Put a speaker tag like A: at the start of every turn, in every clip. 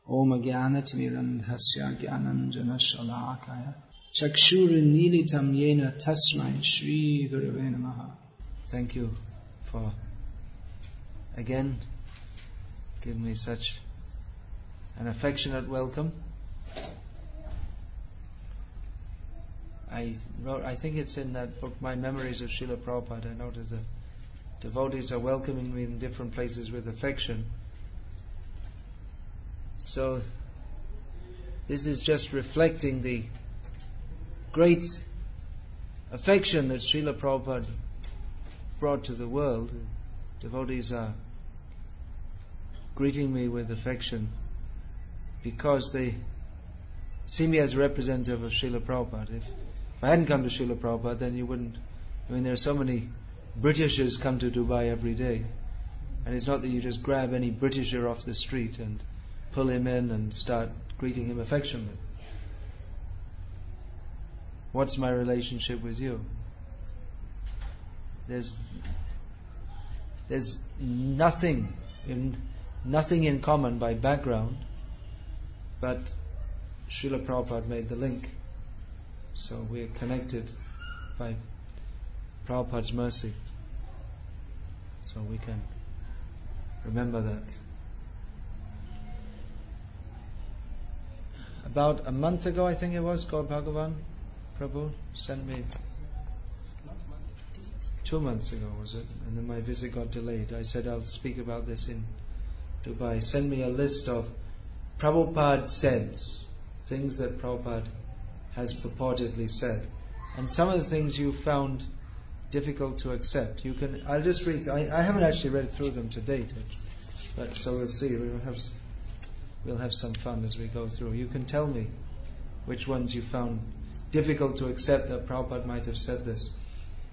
A: Om Jnana-timirandhasya Jnananjana-shalakaya Chakshurunmilitam Yena Tasmai Shri Gurave Namaha. Thank you for again giving me such an affectionate welcome. I think it's in that book, My Memories of Srila Prabhupada. I noticed that devotees are welcoming me in different places with affection. So this is just reflecting the great affection that Srila Prabhupada brought to the world. Devotees are greeting me with affection because they see me as a representative of Srila Prabhupada. If I hadn't come to Srila Prabhupada, then you wouldn't. I mean, there are so many Britishers come to Dubai every day, and it's not that you just grab any Britisher off the street and pull him in and start greeting him affectionately. What's my relationship with you? There's nothing in common by background, but Srila Prabhupada made the link. So we are connected by Prabhupada's mercy. So we can remember that. About a month ago, I think it was, Gaur Bhagavan Prabhu sent me. 2 months ago, was it? And then my visit got delayed. I said I'll speak about this in Dubai. Send me a list of Prabhupada says, things that Prabhupada has purportedly said. And some of the things you found difficult to accept. I'll just read. I haven't actually read through them to date, but so we'll see. We'll have some fun as we go through. You can tell me which ones you found difficult to accept that Prabhupada might have said this.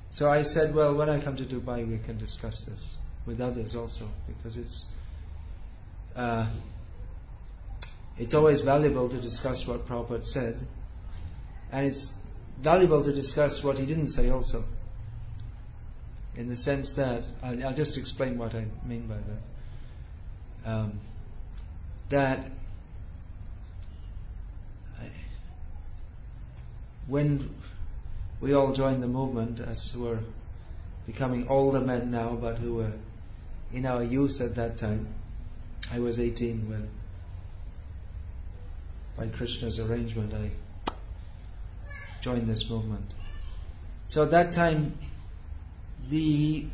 A: So I said, well, when I come to Dubai, we can discuss this with others also, because it's always valuable to discuss what Prabhupada said, and it's valuable to discuss what he didn't say also, in the sense that, I'll just explain what I mean by that. When we all joined the movement, as who were becoming older men now, but who were in our youth at that time, I was 18 when, by Krishna's arrangement, I joined this movement. So at that time, the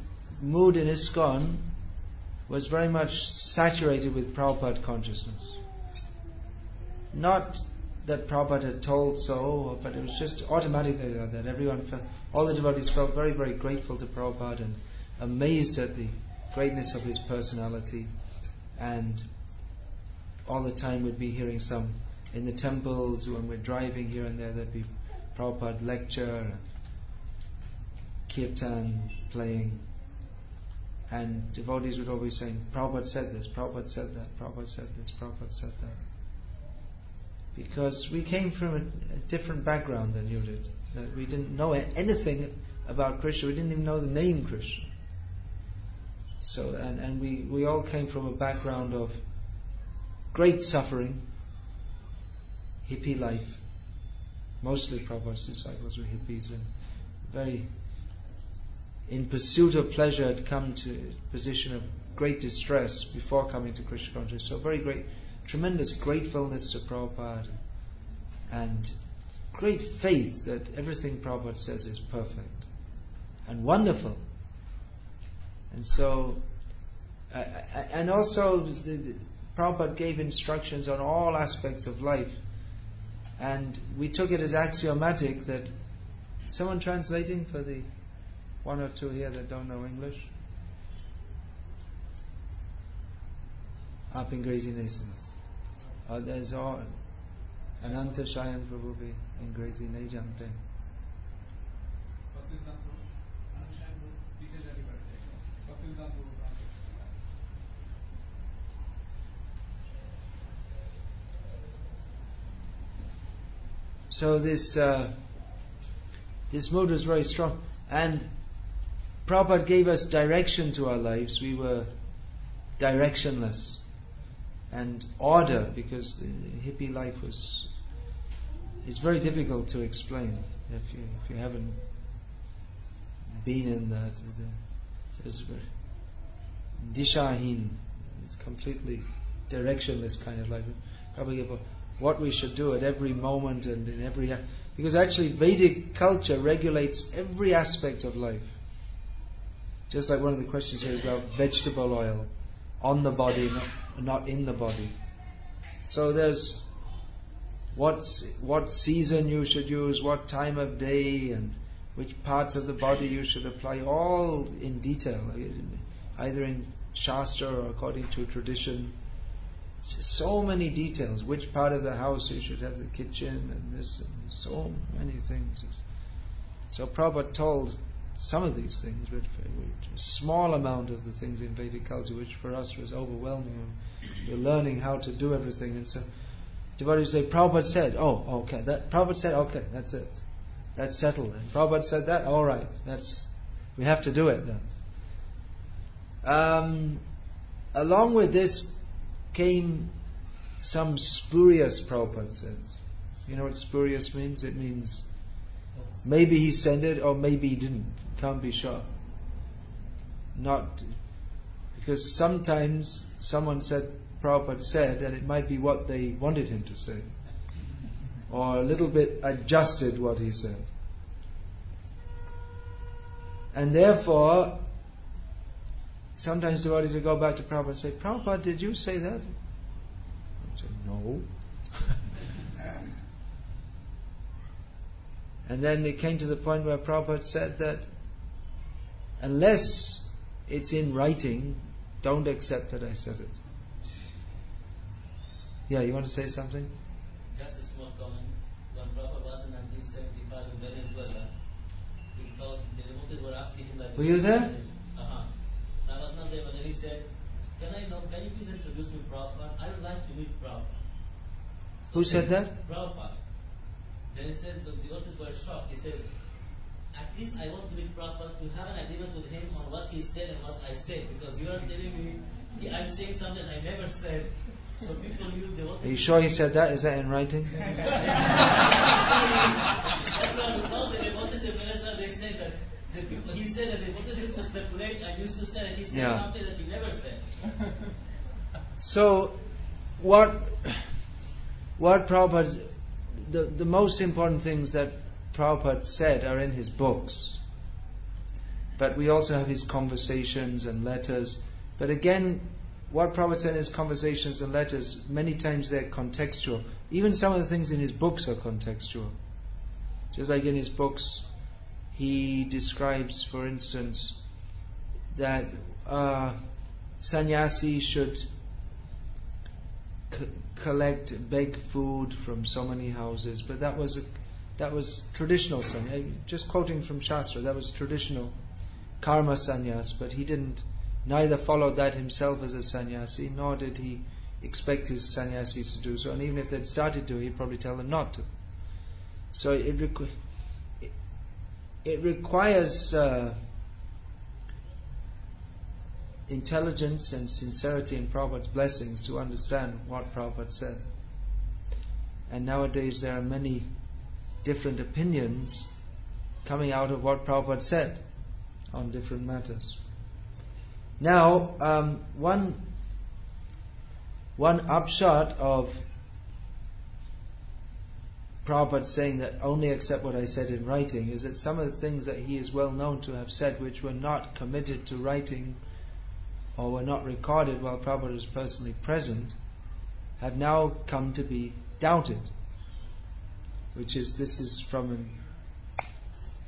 A: mood in ISKCON was very much saturated with Prabhupada consciousness. Not that Prabhupada had told so, but it was just automatically like that. All the devotees felt very, very grateful to Prabhupada and amazed at the greatness of his personality, and all the time we'd be hearing some in the temples when we're driving here and there, there'd be Prabhupada lecture and kirtan playing, and devotees would always say, Prabhupada said this, Prabhupada said that, Prabhupada said this, Prabhupada said that. Because we came from a different background than you did. That we didn't know anything about Krishna, we didn't even know the name Krishna. So, and we all came from a background of great suffering, hippie life. Mostly Prabhupada's disciples were hippies, and very in pursuit of pleasure had come to a position of great distress before coming to Krishna consciousness. So very great, tremendous gratefulness to Prabhupada, and great faith that everything Prabhupada says is perfect and wonderful. And so, and also Prabhupada gave instructions on all aspects of life, and we took it as axiomatic that, someone translating for the one or two here that don't know English? आप अंग्रेजी नहीं समझते, और there's all अनंत शायद प्रभु भी अंग्रेजी नहीं जानते. So this mood was very strong, and Prabhupada gave us direction to our lives. We were directionless. and order, because the hippie life is very difficult to explain if you haven't been in that. It's very dishahin. It's completely directionless kind of life. Probably about what we should do at every moment and in every... Because actually Vedic culture regulates every aspect of life. Just like one of the questions here is about vegetable oil on the body, not in the body. So there's what season you should use, what time of day, and which parts of the body you should apply, all in detail, either in Shastra or according to tradition. So many details, which part of the house you should have the kitchen and this, and so many things. So Prabhupada told some of these things, but a small amount of the things in Vedic culture, which for us was overwhelming. We're learning how to do everything, and so devotees say, Prabhupada said, oh, okay, Prabhupada said, okay, that's it. That's settled then. Prabhupada said that, alright, we have to do it then. Along with this came some spurious, Prabhupada says. You know what spurious means? It means maybe he said it or maybe he didn't. Can't be sure. Not because sometimes someone said Prabhupada said, and it might be what they wanted him to say, or a little bit adjusted what he said. And therefore sometimes devotees will go back to Prabhupada and say, Prabhupada, did you say that? I say, no. And then it came to the point where Prabhupada said that unless it's in writing, don't accept that I said it. Yeah, you want to say something?
B: Just a small comment. When Prabhupada was in 1975 in Venezuela, he thought the devotees were asking him like...
A: Were you there?
B: I was not there, but then he said, can you please introduce me Prabhupada? I would like to meet Prabhupada. So
A: who said that?
B: Prabhupada. Then he says, the devotees were shocked. He says, at least I want to meet Prabhupada to have an agreement with him on what he said and what I said, because you are telling me I'm saying something I never said. So people devotees...
A: Are you sure he said that? Is that in writing?
B: That's why all the devotees in Venezuela, they say that he said that the devotees used to speculate and used to say that he said something that he never said.
A: So, what Prabhupada, the most important things that Prabhupada said are in his books. But we also have his conversations and letters. But again, what Prabhupada said in his conversations and letters, many times they're contextual. Even some of the things in his books are contextual. Just like in his books, he describes, for instance, that sannyasi should beg food from so many houses, but that was traditional sannyas. Just quoting from Shastra, that was traditional karma sannyas, but he neither followed that himself as a sannyasi, nor did he expect his sannyasis to do so. And even if they'd started to, he'd probably tell them not to. So it requires intelligence and sincerity in Prabhupada's blessings to understand what Prabhupada said. And nowadays there are many different opinions coming out of what Prabhupada said on different matters. Now, one upshot of Prabhupada saying that only accept what I said in writing is that some of the things that he is well known to have said which were not committed to writing or were not recorded while Prabhupada was personally present have now come to be doubted. This is from a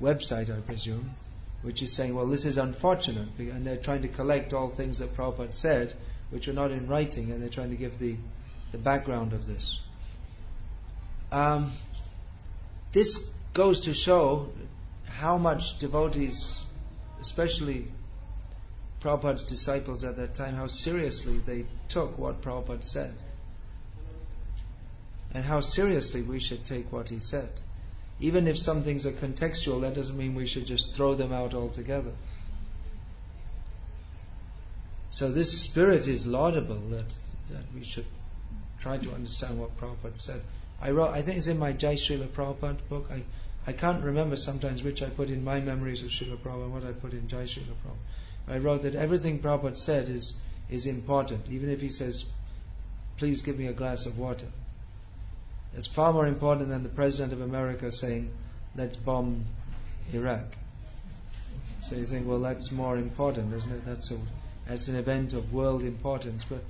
A: website, I presume, which is saying, well, this is unfortunate, and they're trying to collect all things that Prabhupada said which are not in writing, and they're trying to give the background of this. This goes to show how much devotees, especially Prabhupada's disciples at that time, how seriously they took what Prabhupada said, and how seriously we should take what he said. Even if some things are contextual, that doesn't mean we should just throw them out altogether. So this spirit is laudable, that we should try to understand what Prabhupada said. I think it's in my Jai Srila Prabhupada book. I can't remember sometimes which I put in my memories of Srila Prabhupada and what I put in Jai Srila Prabhupada. I wrote that everything Prabhupada said is important, even if he says, please give me a glass of water. It's far more important than the President of America saying, let's bomb Iraq. So you think, well, that's more important, isn't it? That's an event of world importance. But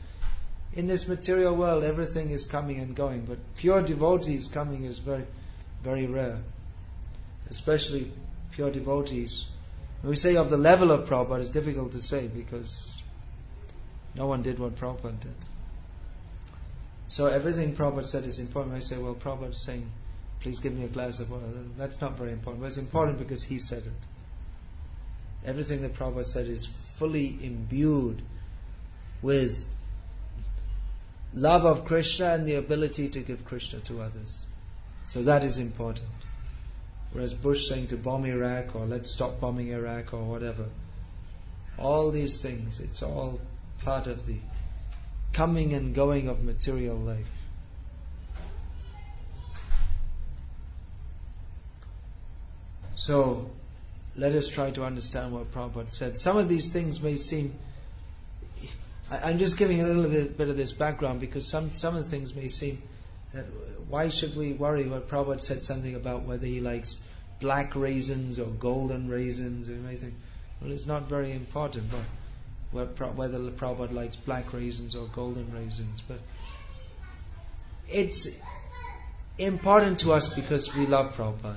A: in this material world, everything is coming and going. But pure devotees coming is very, very rare. Especially pure devotees. When we say of the level of Prabhupada, it's difficult to say because no one did what Prabhupada did. So everything Prabhupada said is important. I say, well, Prabhupada is saying, please give me a glass of water. That's not very important. But it's important because he said it. Everything that Prabhupada said is fully imbued with love of Krishna and the ability to give Krishna to others. So that is important. Whereas Bush saying to bomb Iraq or let's stop bombing Iraq or whatever, all these things, it's all part of the coming and going of material life. So let us try to understand what Prabhupada said. Some of these things may seem, I'm just giving a little bit of this background because some of the things may seem that why should we worry what Prabhupada said something about whether he likes black raisins or golden raisins, and you may think, well, it's not very important but whether Prabhupada likes black raisins or golden raisins, but it's important to us because we love Prabhupada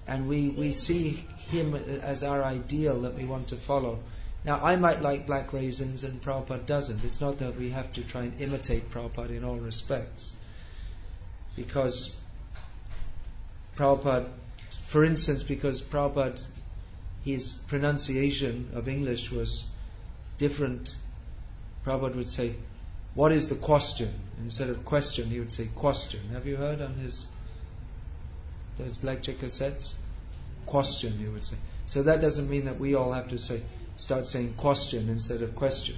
A: and we see him as our ideal that we want to follow. Now I might like black raisins and Prabhupada doesn't. It's not that we have to try and imitate Prabhupada in all respects, because Prabhupada, for instance, because Prabhupada, his pronunciation of English was different. Prabhupada would say, what is the question? Instead of question, he would say question. Have you heard on those lecture cassettes? Question, he would say. So that doesn't mean that we all have to start saying question instead of question.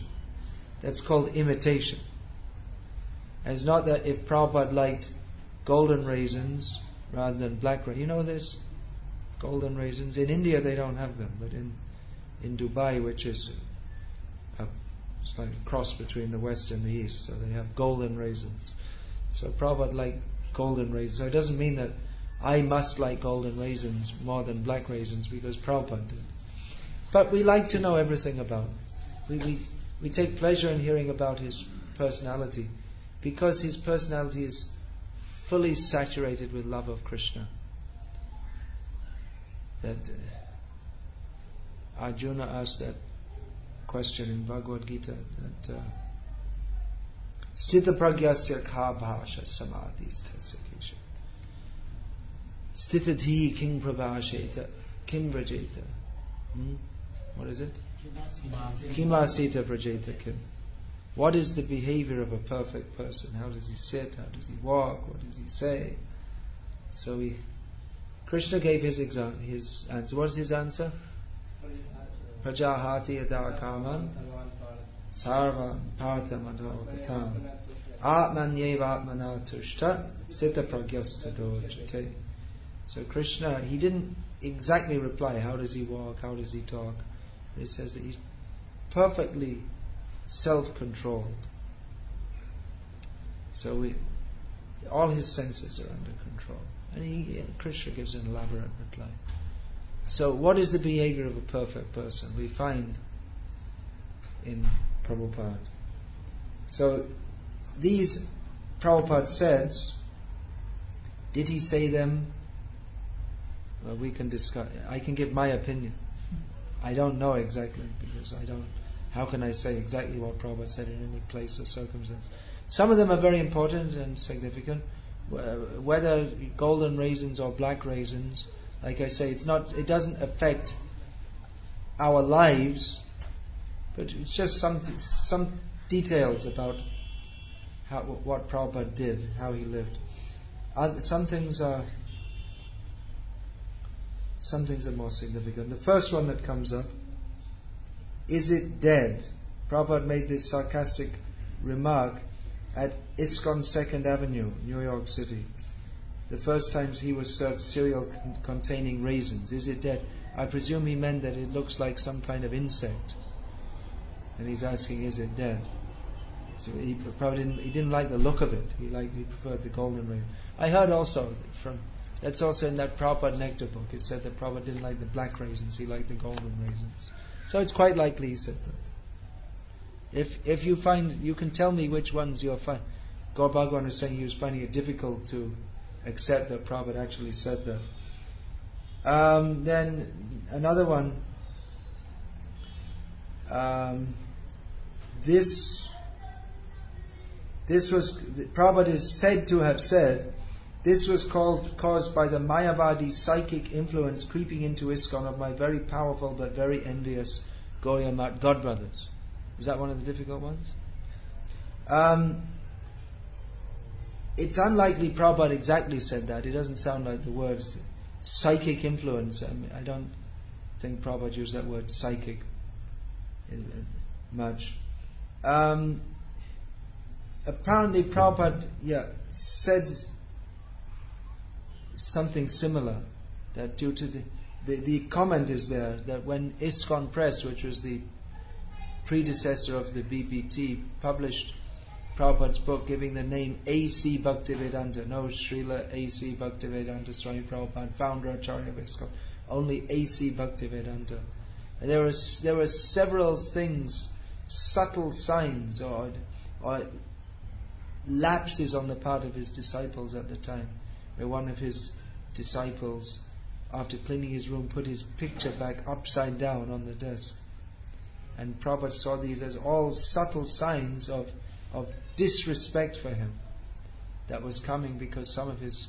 A: That's called imitation. And it's not that if Prabhupada liked golden raisins rather than black raisins. You know this? Golden raisins. In India they don't have them, but in Dubai, which is it's like a cross between the West and the East, so they have golden raisins. So Prabhupada liked golden raisins. So it doesn't mean that I must like golden raisins more than black raisins because Prabhupada did. But we like to know everything about him. We take pleasure in hearing about his personality because his personality is fully saturated with love of Krishna. That Arjuna asked that question in Bhagavad Gita, that Sthita pragyasya kha bhasha samadhistasya kesha Sthitadhi king prabhasheta kim vrajeta. What is it? Kimasita vrajeta kim. What is the behavior of a perfect person? How does he sit? How does he walk? What does he say? So Krishna gave his answer. What is his answer? Prajahati yada kaman sarva partha madhavatam atmanyeva atmana tushta sita pragyasta dojate. So Krishna, he didn't exactly reply, how does he walk, how does he talk? But he says that he's perfectly self-controlled. So all his senses are under control. And Krishna gives an elaborate reply. So what is the behavior of a perfect person? We find in Prabhupada. So these Prabhupada says, did he say them? Well, we can discuss. I can give my opinion. I don't know exactly because how can I say exactly what Prabhupada said in any place or circumstance? Some of them are very important and significant. Whether golden raisins or black raisins, like I say, it doesn't affect our lives, but it's just some details about what Prabhupada did, how he lived. Some things are more significant. The first one that comes up, is it dead? Prabhupada made this sarcastic remark, at ISKCON 2nd Avenue, New York City. The first times he was served cereal containing raisins. Is it dead? I presume he meant that it looks like some kind of insect. And he's asking, is it dead? So he didn't like the look of it. He preferred the golden raisin. I heard also that's also in that Prabhupada Nectar book. It said that Prabhupada didn't like the black raisins, he liked the golden raisins. So it's quite likely he said that. If you find, you can tell me which ones you're finding. Gaur Bhagwan was saying he was finding it difficult to accept that Prabhupada actually said that. Then another one. This was, Prabhupada is said to have said, this was caused by the Mayavadi psychic influence creeping into ISKCON of my very powerful but very envious Gaudiya Math godbrothers. Is that one of the difficult ones? It's unlikely Prabhupada exactly said that. It doesn't sound like the words psychic influence. I don't think Prabhupada used that word psychic much. Apparently Prabhupada said something similar, that due to the comment is there that when ISKCON Press, which was the predecessor of the BPT, published Prabhupada's book giving the name A.C. Bhaktivedanta, no Srila A.C. Bhaktivedanta Swami Prabhupada, founder Acharya of ISKCON, only A.C. Bhaktivedanta. And there were several things, subtle signs or lapses on the part of his disciples at the time, where one of his disciples, after cleaning his room, put his picture back upside down on the desk. And Prabhupada saw these as all subtle signs of disrespect for him that was coming, because some of his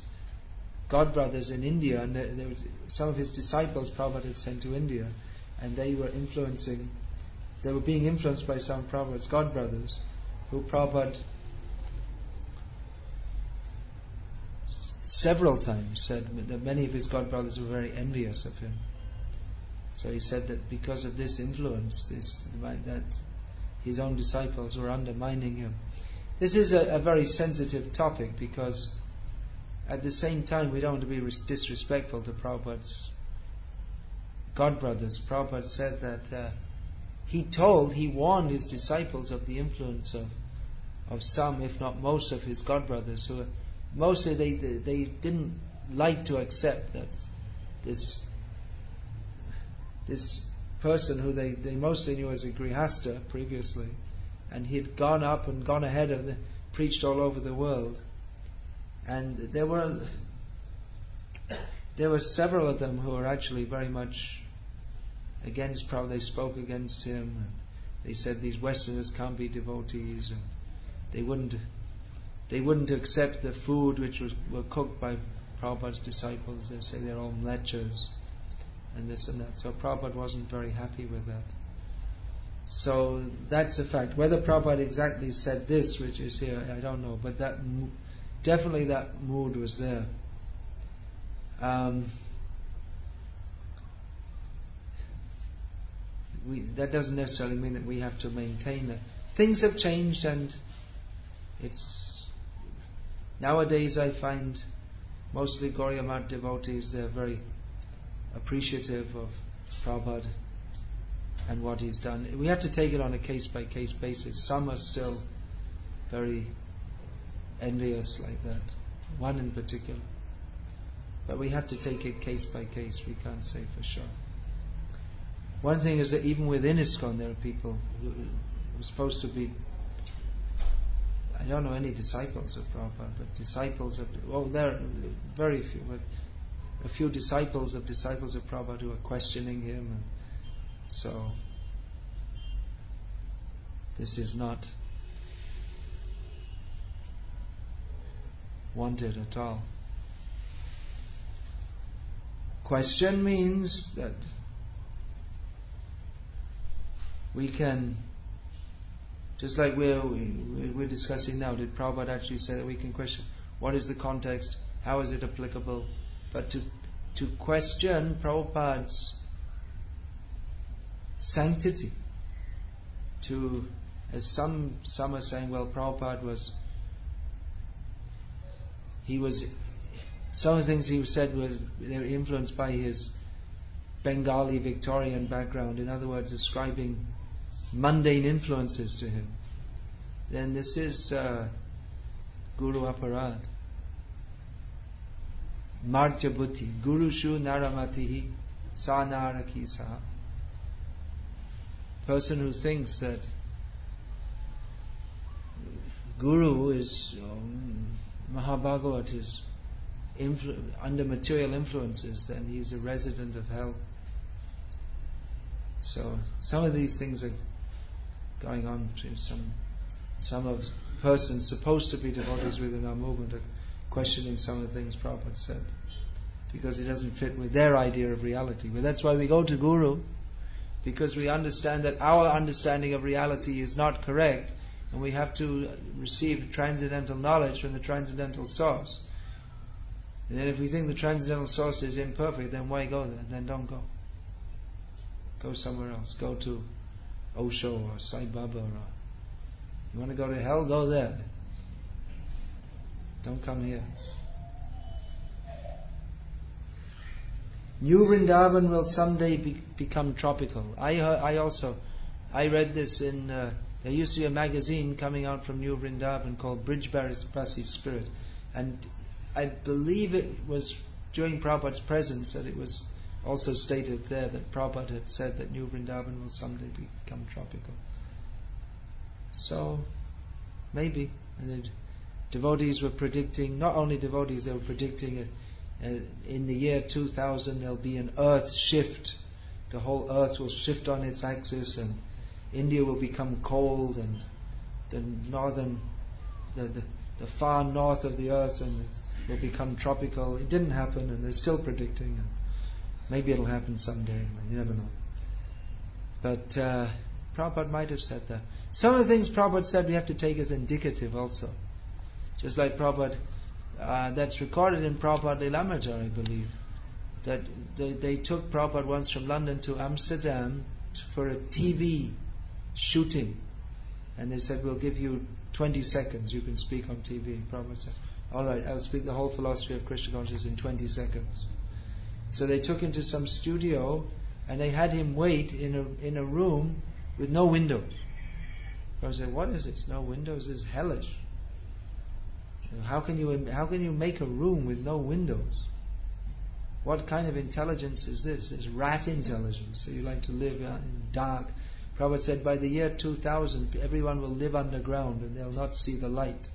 A: godbrothers in India, and there was some of his disciples Prabhupada had sent to India, and they were being influenced by some of Prabhupada's godbrothers, who Prabhupada several times said that many of his godbrothers were very envious of him. So he said that because of this influence, that his own disciples were undermining him. This is a very sensitive topic, because at the same time we don't want to be disrespectful to Prabhupada's godbrothers. Prabhupada said that he warned his disciples of the influence of some, if not most, of his godbrothers, who mostly they didn't like to accept that this person who they mostly knew as a grihasta previously, and he'd gone up and gone ahead of preached all over the world, and there were several of them who were actually very much against Prabhupada. They spoke against him, and they said these Westerners can't be devotees, and they wouldn't accept the food which were cooked by Prabhupada's disciples. They say they're all mlechas and this and that. So Prabhupada wasn't very happy with that. So that's a fact. Whether Prabhupada exactly said this, which is here, I don't know, but definitely that mood was there. That doesn't necessarily mean that we have to maintain that. Things have changed, and nowadays I find mostly Gaudiya Math devotees, they're very appreciative of Prabhupada and what he's done. We have to take it on a case-by-case basis. Some are still very envious like that, one in particular. But we have to take it case by case. We can't say for sure. One thing is that even within ISKCON there are people who are supposed to be, I don't know any disciples of Prabhupada, but there are very few, but a few disciples of Prabhupada who are questioning him, and so this is not wanted at all. Question means that we can, just like we're discussing now, did Prabhupada actually say that we can question what is the context, how is it applicable? But to question Prabhupada's sanctity, as some are saying, well, Prabhupada was some of the things he said they were influenced by his Bengali Victorian background. In other words, ascribing mundane influences to him. Then this is Guru Aparad. Martya Buddhi. Guru Shu Naramatihi Sa Naraki Saha. Person who thinks that Guru is Mahabhagavat is under material influences, then he's a resident of hell. So some of these things are going on to some of persons supposed to be devotees within our movement are questioning some of the things Prabhupada said, because it doesn't fit with their idea of reality. But that's why we go to Guru, because we understand that our understanding of reality is not correct, and we have to receive transcendental knowledge from the transcendental source. And then if we think the transcendental source is imperfect, then why go there? Then don't go. Go somewhere else. Go to Osho or Sai Baba. You want to go to hell? Go there. Don't come here. New Vrindavan will someday become tropical. I read this in. There used to be a magazine coming out from New Vrindavan called Brijbasi Spirit, and I believe it was during Prabhupada's presence that it was also stated there that Prabhupada had said that New Vrindavan will someday become tropical. So, maybe. And the devotees were predicting, not only devotees, they were predicting in the year 2000 there'll be an earth shift. The whole earth will shift on its axis and India will become cold, and the far north of the earth will become tropical. It didn't happen, and they're still predicting. And maybe it'll happen someday. You never know. But Prabhupada might have said that. Some of the things Prabhupada said we have to take as indicative also. Just like Prabhupada, that's recorded in Prabhupada Lilamrita, I believe, that they took Prabhupada once from London to Amsterdam for a TV shooting, and they said, we'll give you 20 seconds, you can speak on TV. Prabhupada said, alright, I'll speak the whole philosophy of Krishna consciousness in 20 seconds. So they took him to some studio and they had him wait in a room with no windows. Prabhupada said, what is this? No windows? This is hellish. How can you make a room with no windows? What kind of intelligence is this? It's rat intelligence. So you like to live in dark. Prabhupada said by the year 2000 everyone will live underground and they'll not see the light.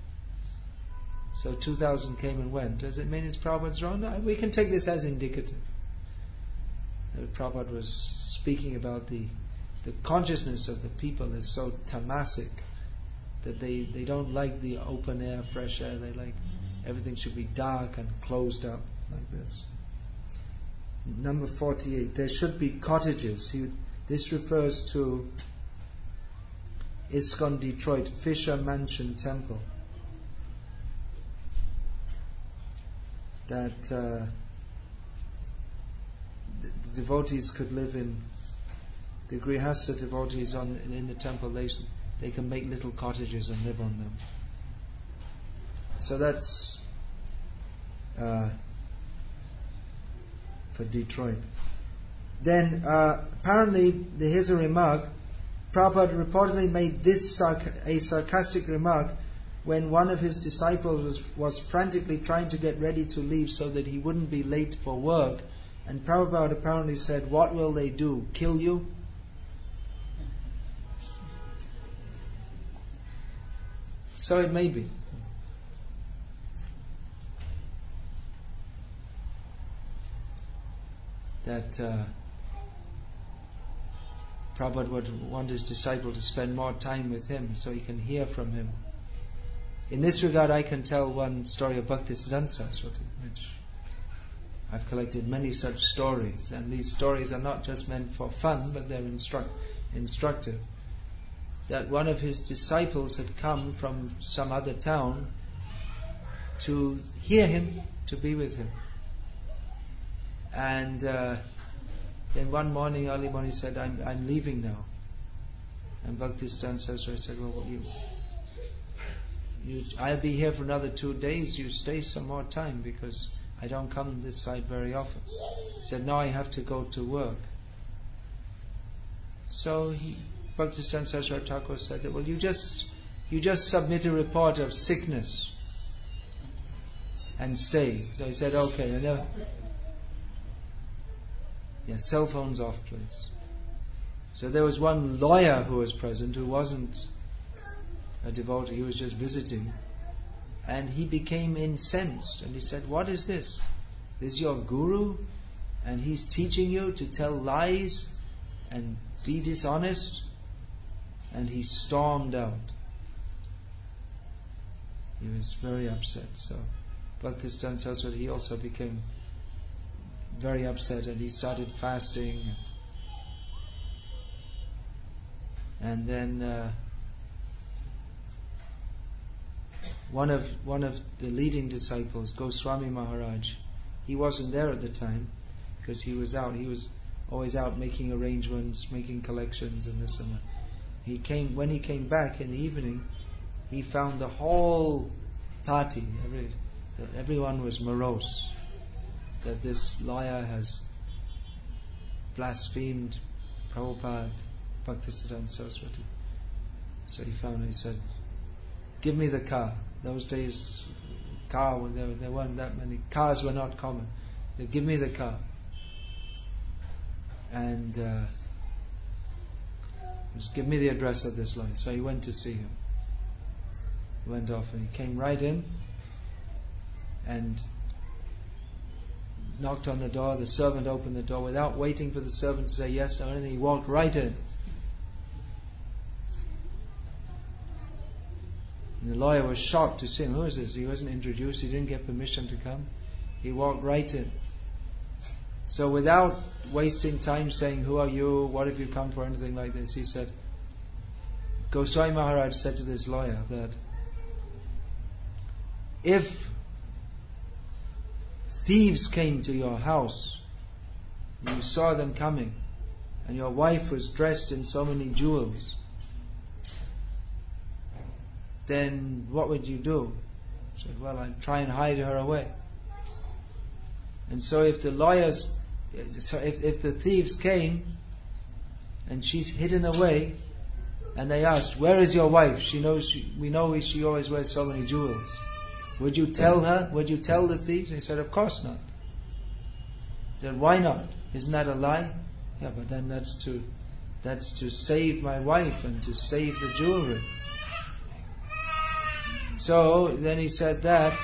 A: So 2000 came and went. Does it mean it's Prabhupada's wrong? No, we can take this as indicative. Prabhupada was speaking about the consciousness of the people is so tamasic that they don't like the open air, fresh air. They like everything should be dark and closed up like this. Number 48. There should be cottages. This refers to ISKCON Detroit Fisher Mansion Temple. That the devotees could live in, the Grihastha devotees in the temple, they can make little cottages and live on them. So that's for Detroit. Then apparently here's a remark. Prabhupada reportedly made this a sarcastic remark when one of his disciples was frantically trying to get ready to leave so that he wouldn't be late for work, and Prabhupada apparently said, what will they do? Kill you? So it may be. That Prabhupada would want his disciple to spend more time with him so he can hear from him. In this regard, I can tell one story of Bhaktisiddhanta Saraswati, which I've collected many such stories, and these stories are not just meant for fun, but they're instructive. That one of his disciples had come from some other town to hear him, to be with him. And then one morning, early morning, he said, I'm leaving now. And Bhaktisiddhanta Saraswati said, well, I'll be here for another 2 days, you stay some more time because I don't come this side very often. He said, no, I have to go to work. So Bhaktisiddhanta Saraswati Thakur said that, well, you just submit a report of sickness and stay. So he said, okay. Cell phones off, please. So there was one lawyer who was present who wasn't a devotee, he was just visiting, and he became incensed and he said, what is this? This is your guru and he's teaching you to tell lies and be dishonest? And he stormed out. He was very upset. So Bhaktisiddhanta Saraswati, he also became very upset and he started fasting. And then one of the leading disciples, Goswami Maharaj, he wasn't there at the time because he was out. He was always out making arrangements, making collections and this and that. When he came back in the evening, he found the whole party, that everyone was morose, that this liar has blasphemed Prabhupada, Bhaktisiddhanta Saraswati. So he said, give me the car. Those days, there weren't that many. Cars were not common. He said, give me the car. And just give me the address of this lawyer. So he went to see him. He went off and he came right in and knocked on the door. The servant opened the door without waiting for the servant to say yes or anything. He walked right in. And the lawyer was shocked to see him. Who is this? He wasn't introduced. He didn't get permission to come. He walked right in. So without wasting time saying, who are you? What have you come for? Anything like this, he said, Goswami Maharaj said to this lawyer that if thieves came to your house, and you saw them coming, and your wife was dressed in so many jewels, then what would you do? He said, well, I'd try and hide her away. And so if the thieves came and she's hidden away, and they asked, where is your wife? We know she always wears so many jewels. Would you tell her? Would you tell the thieves? He said, of course not. He said, why not? Isn't that a lie? Yeah, but then that's to save my wife and to save the jewelry. So then he said that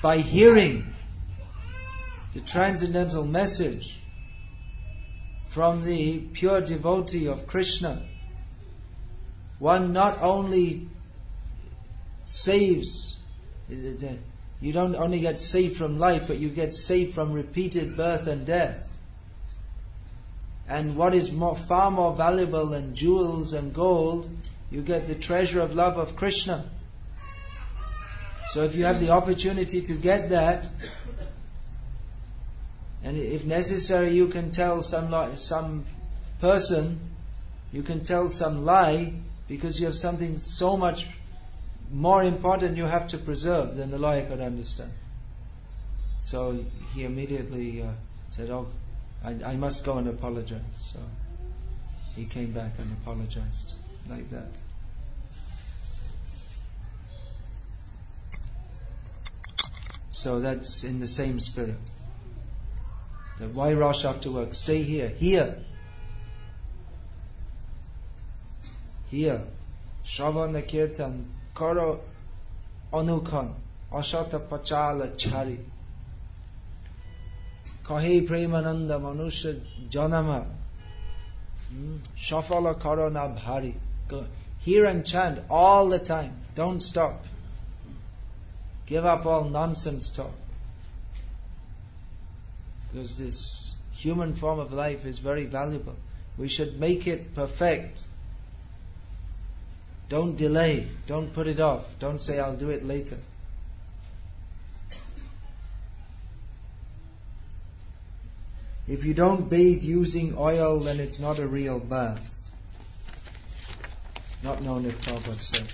A: by hearing the transcendental message from the pure devotee of Krishna, one not only saves, you don't only get saved from life, but you get saved from repeated birth and death. And what is far more valuable than jewels and gold, you get the treasure of love of Krishna. So if you have the opportunity to get that, and if necessary you can tell some person, you can tell some lie, because you have something so much more important you have to preserve than the lawyer could understand. So he immediately said, I must go and apologize. So he came back and apologized like that. So that's in the same spirit. That why rush after work? Stay here. Here. Shravana Kirtan Karo Anukan Ashata Pachala Chari Kahe Premananda Manusha Janama Shafala Karo Na Bhari. Hear and chant all the time. Don't stop. Give up all nonsense talk. Because this human form of life is very valuable. We should make it perfect. Don't delay. Don't put it off. Don't say, I'll do it later. If you don't bathe using oil, then it's not a real bath. Not known if Prabhupada said.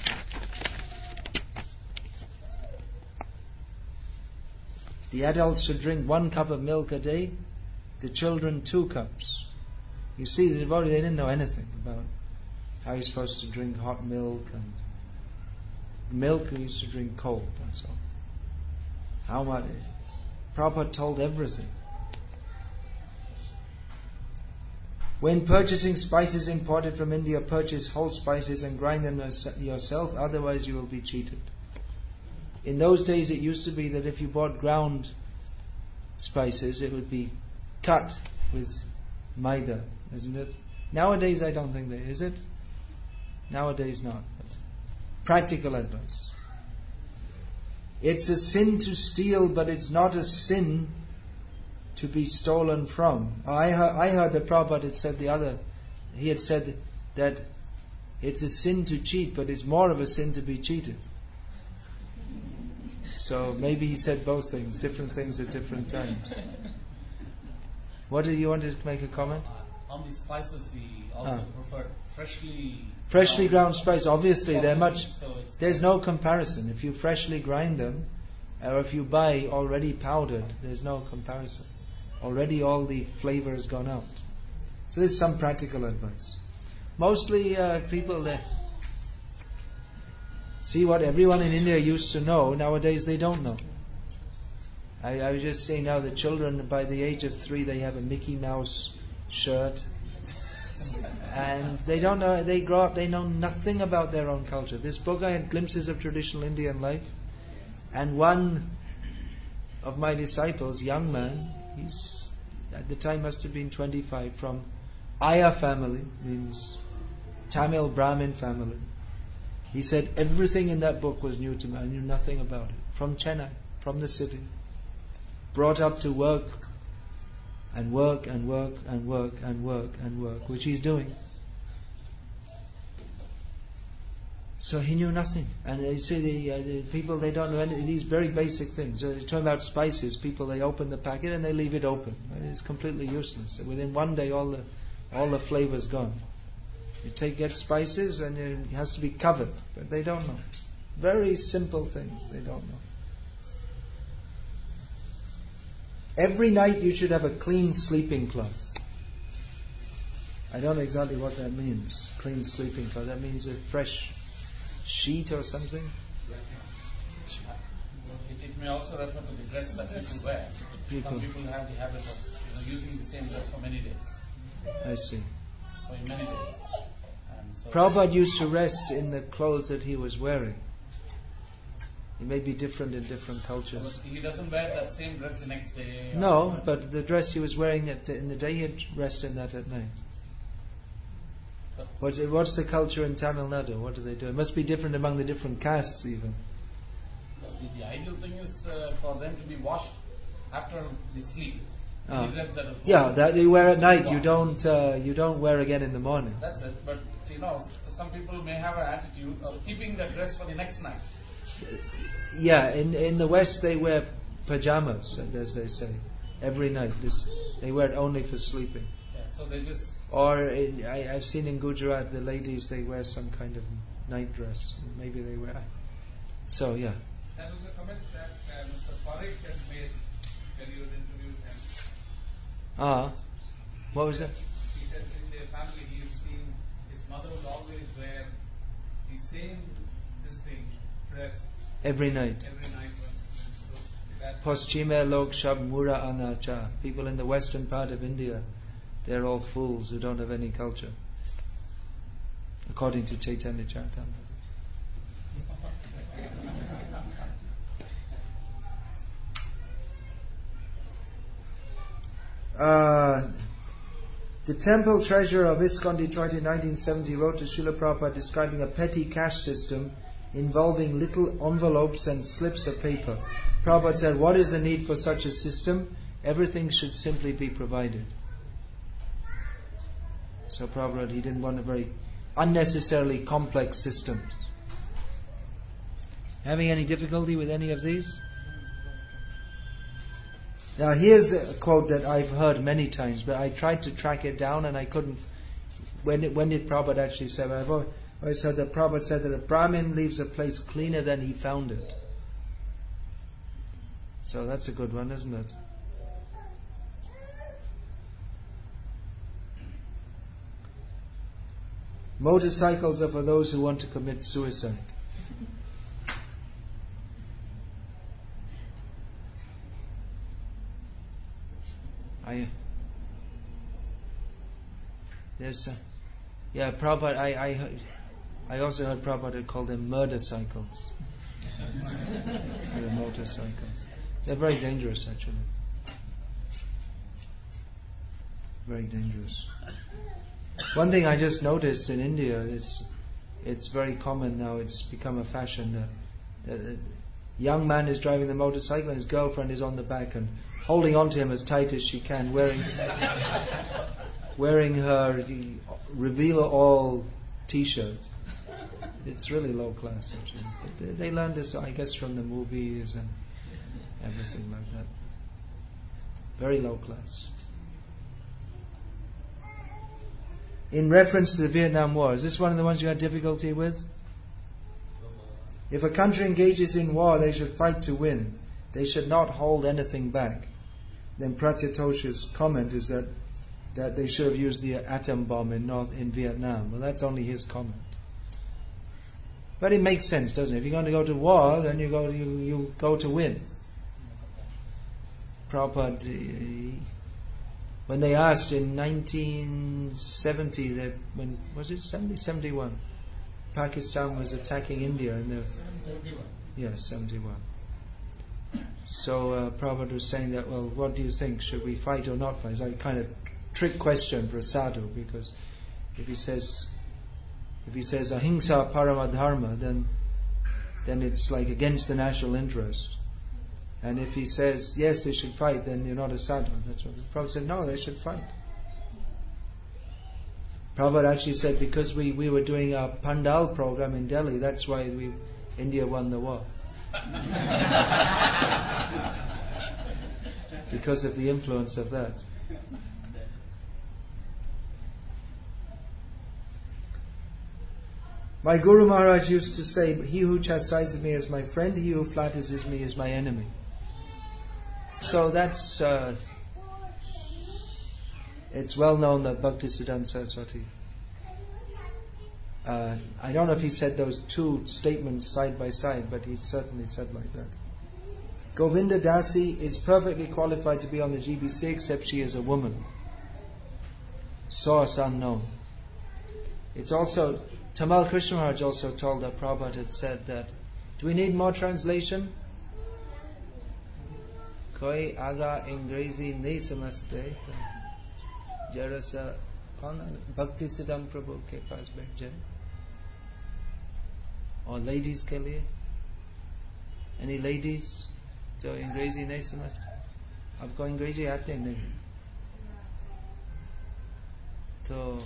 A: The adults should drink 1 cup of milk a day, the children 2 cups. You see, the devotee, they didn't know anything about how you're supposed to drink hot milk, and milk we used to drink cold, that's all. How much? Prabhupada told everything. When purchasing spices imported from India, purchase whole spices and grind them yourself, otherwise you will be cheated. In those days it used to be that if you bought ground spices, it would be cut with maida, isn't it? Nowadays I don't think there is it. Nowadays not. But practical advice. It's a sin to steal, but it's not a sin to be stolen from. I heard that Prabhupada had said he had said that it's a sin to cheat, but it's more of a sin to be cheated. So maybe he said both things, different things at different times. What did you want to make a comment?
C: On the spices, he also preferred
A: freshly ground spice. Obviously, there's no comparison. If you freshly grind them, or if you buy already powdered, there's no comparison. Already all the flavor has gone out. So there's some practical advice. Mostly people there see what everyone in India used to know. Nowadays they don't know. I was just saying now the children by the age of 3 they have a Mickey Mouse shirt, and they don't know. They grow up, they know nothing about their own culture. This book I had glimpses of traditional Indian life, and one of my disciples, young man, he's at the time must have been 25, from Aya family, means Tamil Brahmin family. He said everything in that book was new to me. I knew nothing about it. From Chennai, from the city, brought up to work and work and work and work and work and work, which he's doing. So he knew nothing. And you see the people, they don't know any these very basic things. So you're talking about spices, people, they open the packet and they leave it open. It's completely useless. Within one day all the flavor's gone. You get spices and it has to be covered, but they don't know. Very simple things, they don't know. Every night you should have a clean sleeping cloth. I don't know exactly what that means, clean sleeping cloth. That means a fresh sheet or something?
C: It may also refer to the dress that people wear. Some people have the habit of using the same dress for many days.
A: I see.
C: For many days. So
A: Prabhupada used to rest in the clothes that he was wearing. It may be different in different cultures.
C: He doesn't wear that same dress the next day?
A: No, but the dress he was wearing in the day, he'd rest in that at night. What's the culture in Tamil Nadu? What do they do? It must be different among the different castes even.
C: The ideal thing is for them to be washed after they sleep.
A: That you wear at night. You don't wear again in the morning.
C: That's it. But some people may have an attitude of keeping the dress for the next night.
A: Yeah, in the West they wear pajamas, as they say, every night. They wear it only for sleeping.
C: Yeah, so they just.
A: Or I've seen in Gujarat the ladies, they wear some kind of night dress. Maybe they wear. So yeah.
D: There was a comment that Mr. Parikh had made when you interviewed him.
A: What was that?
D: He said in their family he's seen his mother would always wear the same dress
A: every night. Paschime log shab mura anacha. People in the western part of India, they're all fools who don't have any culture, according to Chaitanya Charitamrita. The temple treasurer of ISKCON Detroit in 1970 wrote to Srila Prabhupada describing a petty cash system involving little envelopes and slips of paper. Prabhupada said, what is the need for such a system? Everything should simply be provided. So Prabhupada, he didn't want a very unnecessarily complex systems. Having any difficulty with any of these? Now here's a quote that I've heard many times, but I tried to track it down and I couldn't. When did Prabhupada actually say? I always heard that Prabhupada said that a Brahmin leaves a place cleaner than he found it. So that's a good one, isn't it? Motorcycles are for those who want to commit suicide. Prabhupada, I also heard Prabhupada call them murder cycles. The motorcycles. They're very dangerous, actually. Very dangerous. One thing I just noticed in India is it's very common now. It's become a fashion that a young man is driving the motorcycle and his girlfriend is on the back and holding on to him as tight as she can, wearing her reveal all T-shirt. It's really low class, actually. But they learned this, I guess, from the movies and everything like that. Very low class. In reference to the Vietnam War, is this one of the ones you had difficulty with? If a country engages in war, they should fight to win. They should not hold anything back. Then Pratyatosha's comment is that they should have used the atom bomb in Vietnam. Well, that's only his comment. But it makes sense, doesn't it? If you're going to go to war, then you go to win. Prabhupada, when they asked in 1970, when was it 71? Pakistan was attacking India in the
B: 71.
A: Yes, 71. So Prabhupada was saying that, well, what do you think? Should we fight or not fight? It's like a kind of trick question for a sadhu, because if he says ahimsa parama dharma, then it's like against the national interest. And if he says yes, they should fight, then you're not a sadhu. That's what Prabhupada said. No, they should fight. Prabhupada actually said because we were doing our Pandal program in Delhi, that's why India won the war. Because of the influence of that. My Guru Maharaj used to say, he who chastises me is my friend, he who flatters me is my enemy. So that's, it's well known that Bhaktisiddhanta Saraswati, I don't know if he said those two statements side by side, but he certainly said like that. Govinda Dasi is perfectly qualified to be on the GBC except she is a woman. Source unknown. It's also, Tamal Krishna Maharaj also told that Prabhupada had said that, do we need more translation? Koi aga Angrezi nahi samajhte, jara sa Bhaktisiddhanta Prabhu ke paas baith jaye. Or ladies ke liye? Any ladies? जो अंग्रेजी नहीं समझते, आपको अंग्रेजी आते नहीं, तो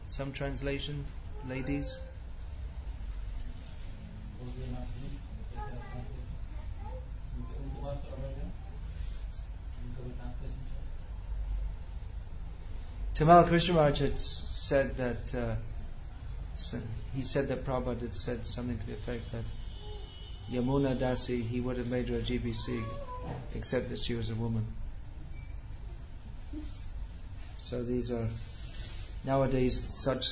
A: some translation, ladies. Tamal Krishna Maharaj had said that he said that Prabhupada had said something to the effect that Yamuna Dasi, he would have made her a GBC, except that she was a woman. So these are, nowadays such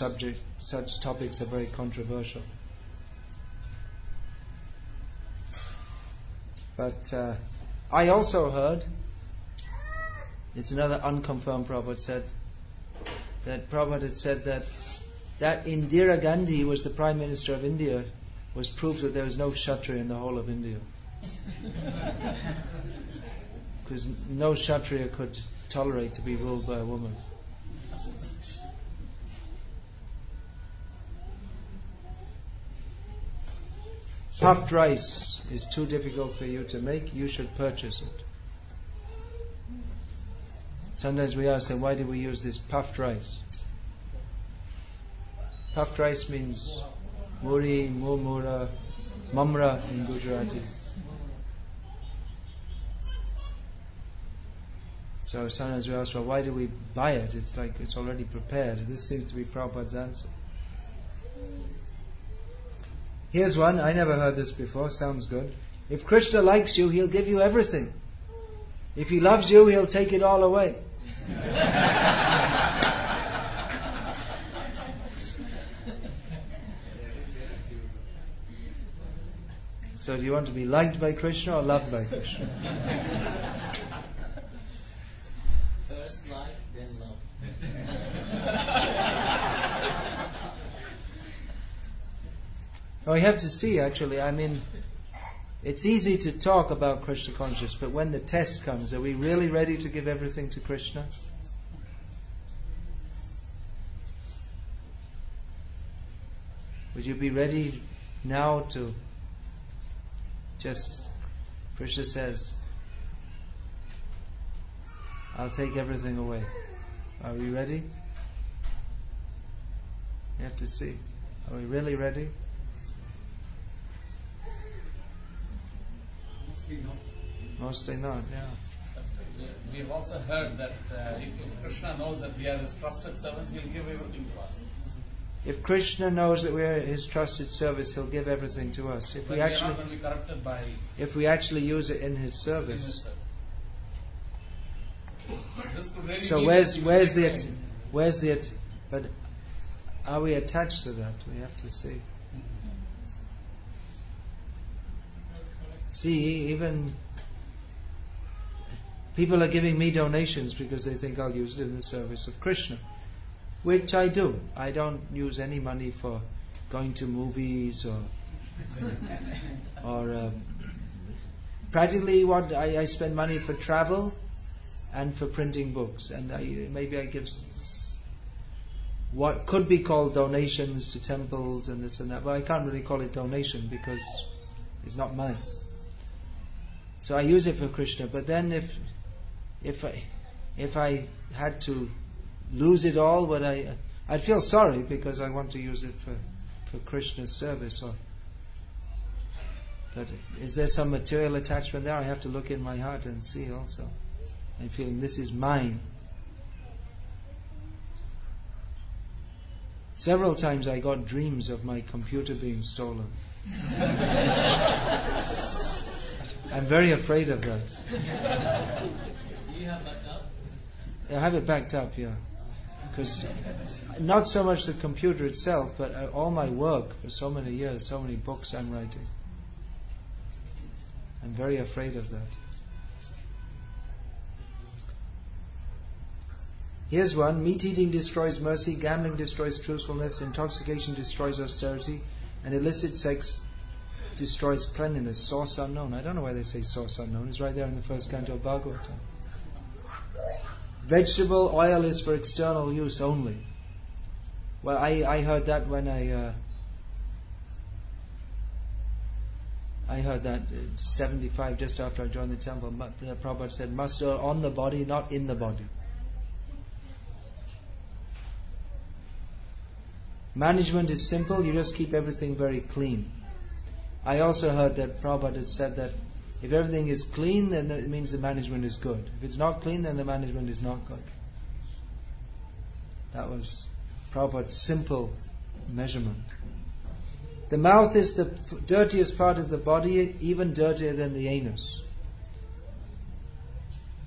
A: topics are very controversial. But I also heard, it's another unconfirmed Prabhupada said, that Prabhupada had said that Indira Gandhi was the Prime Minister of India was proof that there was no Kshatriya in the whole of India. Because no Kshatriya could tolerate to be ruled by a woman. Puffed rice is too difficult for you to make, you should purchase it. Sometimes we ask them, why do we use this puffed rice? Puffed rice means muri, murmura, mamra in Gujarati. So sometimes we ask, well, why do we buy it? It's like it's already prepared. This seems to be Prabhupada's answer. Here's one, I never heard this before, sounds good. If Krishna likes you, he'll give you everything. If he loves you, he'll take it all away. So do you want to be liked by Krishna or loved by Krishna?
B: First like, then love.
A: We have to see, actually. I mean, it's easy to talk about Krishna consciousness, but when the test comes, are we really ready to give everything to Krishna? Would you be ready now to just, Krishna says, I'll take everything away. Are we ready? You have to see. Are we really ready? Mostly not, yeah.
C: We've also heard that if Krishna knows that we are His trusted servants, He'll give everything to us.
A: If Krishna knows that we are His trusted service, He'll give everything to us. If we
C: are not going to be corrupted by.
A: If we actually use it in His service.
C: Really
A: so where's the but are we attached to that? We have to see. See, even people are giving me donations because they think I'll use it in the service of Krishna, which I do. I don't use any money for going to movies or practically what I spend money for travel and for printing books, and maybe I give what could be called donations to temples and this and that, but I can't really call it donation because it's not mine. So I use it for Krishna. But then if I had to lose it all, I'd feel sorry because I want to use it for Krishna's service. But is there some material attachment there? I have to look in my heart and see also. I'm feeling this is mine. Several times I got dreams of my computer being stolen. I'm very afraid of that.
B: Do you have backed up?
A: I have it backed up, yeah. Because not so much the computer itself, but all my work for so many years, so many books I'm writing. I'm very afraid of that. Here's one. Meat eating destroys mercy, gambling destroys truthfulness, intoxication destroys austerity, and illicit sex destroys cleanliness. Source unknown. I don't know why they say source unknown. It's right there in the first canto of Bhagavatam. Vegetable oil is for external use only. Well, I heard that when I heard that 75, just after I joined the temple. Prabhupada said, mustard on the body, not in the body. Management is simple, you just keep everything very clean. I also heard that Prabhupada had said that if everything is clean, then it means the management is good. If it's not clean, then the management is not good. That was Prabhupada's simple measurement. The mouth is the dirtiest part of the body, even dirtier than the anus.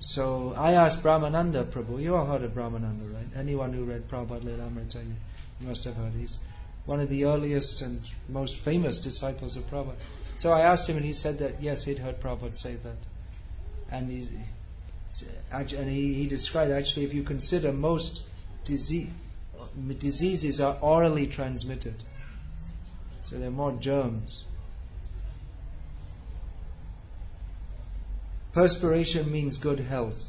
A: So I asked Brahmananda Prabhu, you all heard of Brahmananda, right? Anyone who read Prabhupada Lilamrita, you must have heard. He's one of the earliest and most famous disciples of Prabhupada. So I asked him, and he said that yes, he'd heard Prabhupada say that. And he described, actually, if you consider most diseases are orally transmitted. So there are more germs. Perspiration means good health.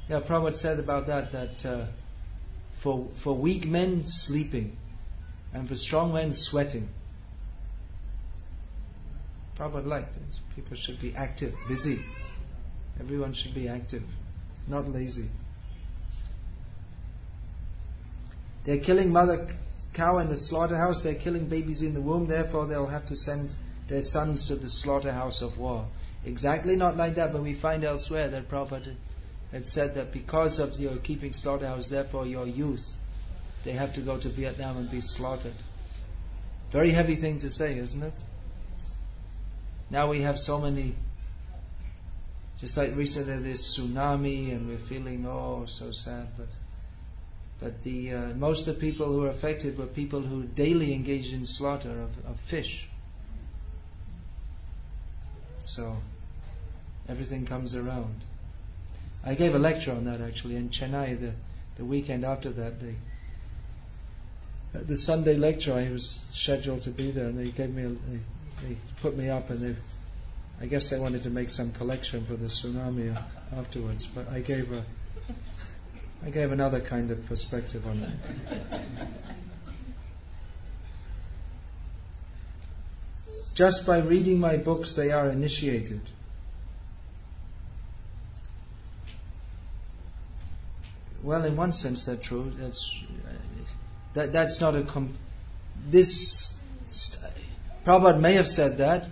A: Prabhupada said about that for weak men, sleeping, and for strong men, sweating. Prabhupada liked it. People should be active, busy. Everyone should be active, not lazy. They're killing mother cow in the slaughterhouse, they're killing babies in the womb, therefore they'll have to send their sons to the slaughterhouse of war. Exactly not like that, but we find elsewhere that Prabhupada had said that because of your keeping slaughterhouse, therefore your youth they have to go to Vietnam and be slaughtered. Very heavy thing to say, isn't it? Now we have so many, just like recently this tsunami, and we're feeling so sad. But the most of the people who were affected were people who daily engaged in slaughter of fish. So everything comes around. I gave a lecture on that actually in Chennai the weekend after that. The Sunday lecture, I was scheduled to be there, and they put me up, and I guess they wanted to make some collection for the tsunami afterwards. But I gave another kind of perspective on it. Just by reading my books, they are initiated. Well, in one sense, that's true. That's not a. Prabhupada may have said that,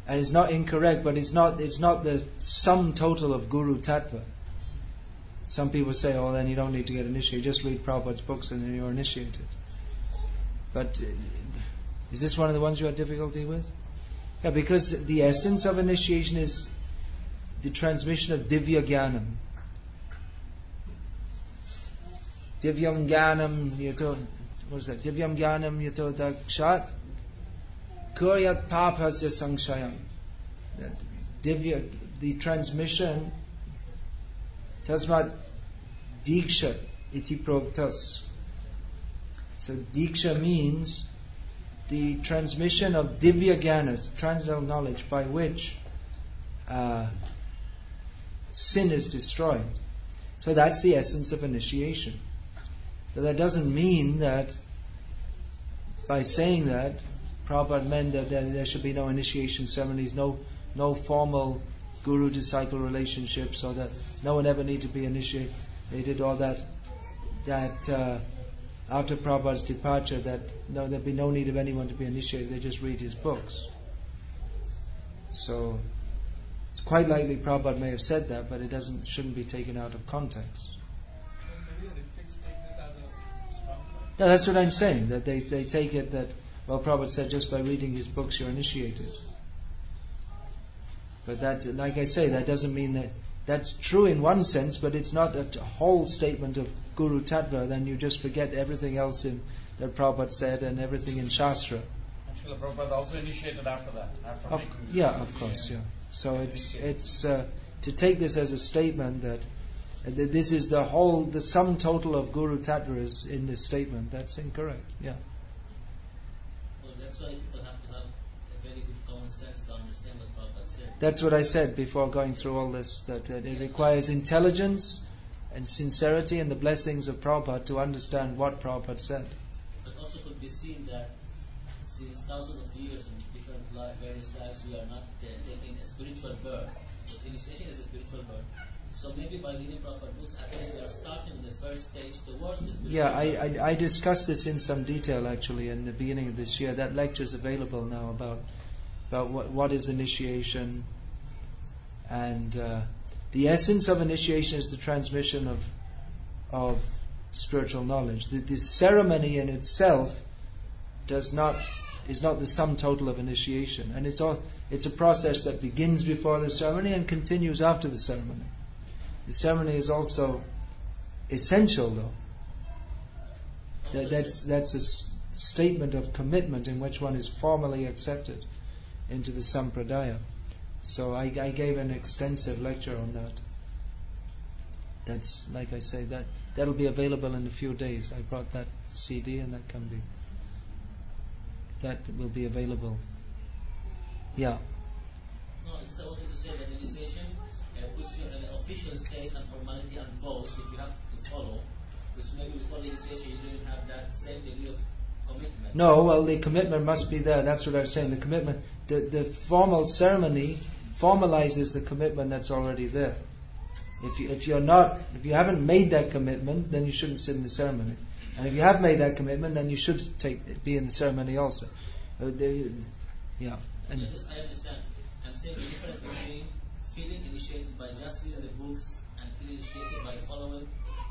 A: and it's not incorrect, but it's not the sum total of Guru Tattva. Some people say, then you don't need to get initiated. Just read Prabhupada's books and then you're initiated. But is this one of the ones you have difficulty with? Yeah, because the essence of initiation is the transmission of Divya Jnanam. Divyam Jnanam yato, what is that? Divyam Jnanam yato dakshat kuryat papasya samshayam. Divya, the transmission, tasmat diksha iti proktas. So diksha means the transmission of divya jnana, transcendental knowledge by which sin is destroyed. So that's the essence of initiation. But that doesn't mean that by saying that, Prabhupada meant that there should be no initiation ceremonies, no formal guru-disciple relationships, or that no one ever need to be initiated, or that after Prabhupada's departure, there'd be no need of anyone to be initiated, they just read his books. So it's quite likely Prabhupada may have said that, but it shouldn't be taken out of context. No, that's what I'm saying, that they take it that, well, Prabhupada said just by reading his books you're initiated. But that, like I say, that doesn't mean that that's true in one sense, but it's not a whole statement of Guru Tattva, then you just forget everything else that Prabhupada said and everything in Shastra.
C: Actually, Prabhupada also initiated after that.
A: Of course. So it's to take this as a statement that this is the sum total of Guru Tattva is in this statement. That's incorrect. Yeah.
B: Well, that's why people have to have a very good common sense to understand what Prabhupada said.
A: That's what I said before going through all this, that it requires intelligence and sincerity and the blessings of Prabhupada to understand what Prabhupada said.
B: But also could be seen that since thousands of years in different various lives we are not taking a spiritual birth. But initiation is a spiritual birth. So maybe by reading Prabhupada books, at least we are starting the first stage towards the spiritual birth.
A: I discussed this in some detail actually in the beginning of this year. That lecture is available now about what is initiation, and the essence of initiation is the transmission of spiritual knowledge. The ceremony in itself is not the sum total of initiation, and it's a process that begins before the ceremony and continues after the ceremony. The ceremony is also essential, though. That's a statement of commitment in which one is formally accepted into the sampradaya. So I gave an extensive lecture on that. That's, like I say, that'll be available in a few days. I brought that CD, and that will be available. Yeah.
B: No, I wanted to say that initiation puts you in an official stage and formality and vows that you have to follow, which maybe before the initiation you didn't have that same degree of commitment. No,
A: well, the commitment must be there. That's what I was saying. The commitment, the formal ceremony formalizes the commitment that's already there. If you haven't made that commitment, then you shouldn't sit in the ceremony. And if you have made that commitment, then you should be in the ceremony also. Yeah. And
B: I understand. I'm saying the difference between feeling initiated by just reading the books and feeling initiated by following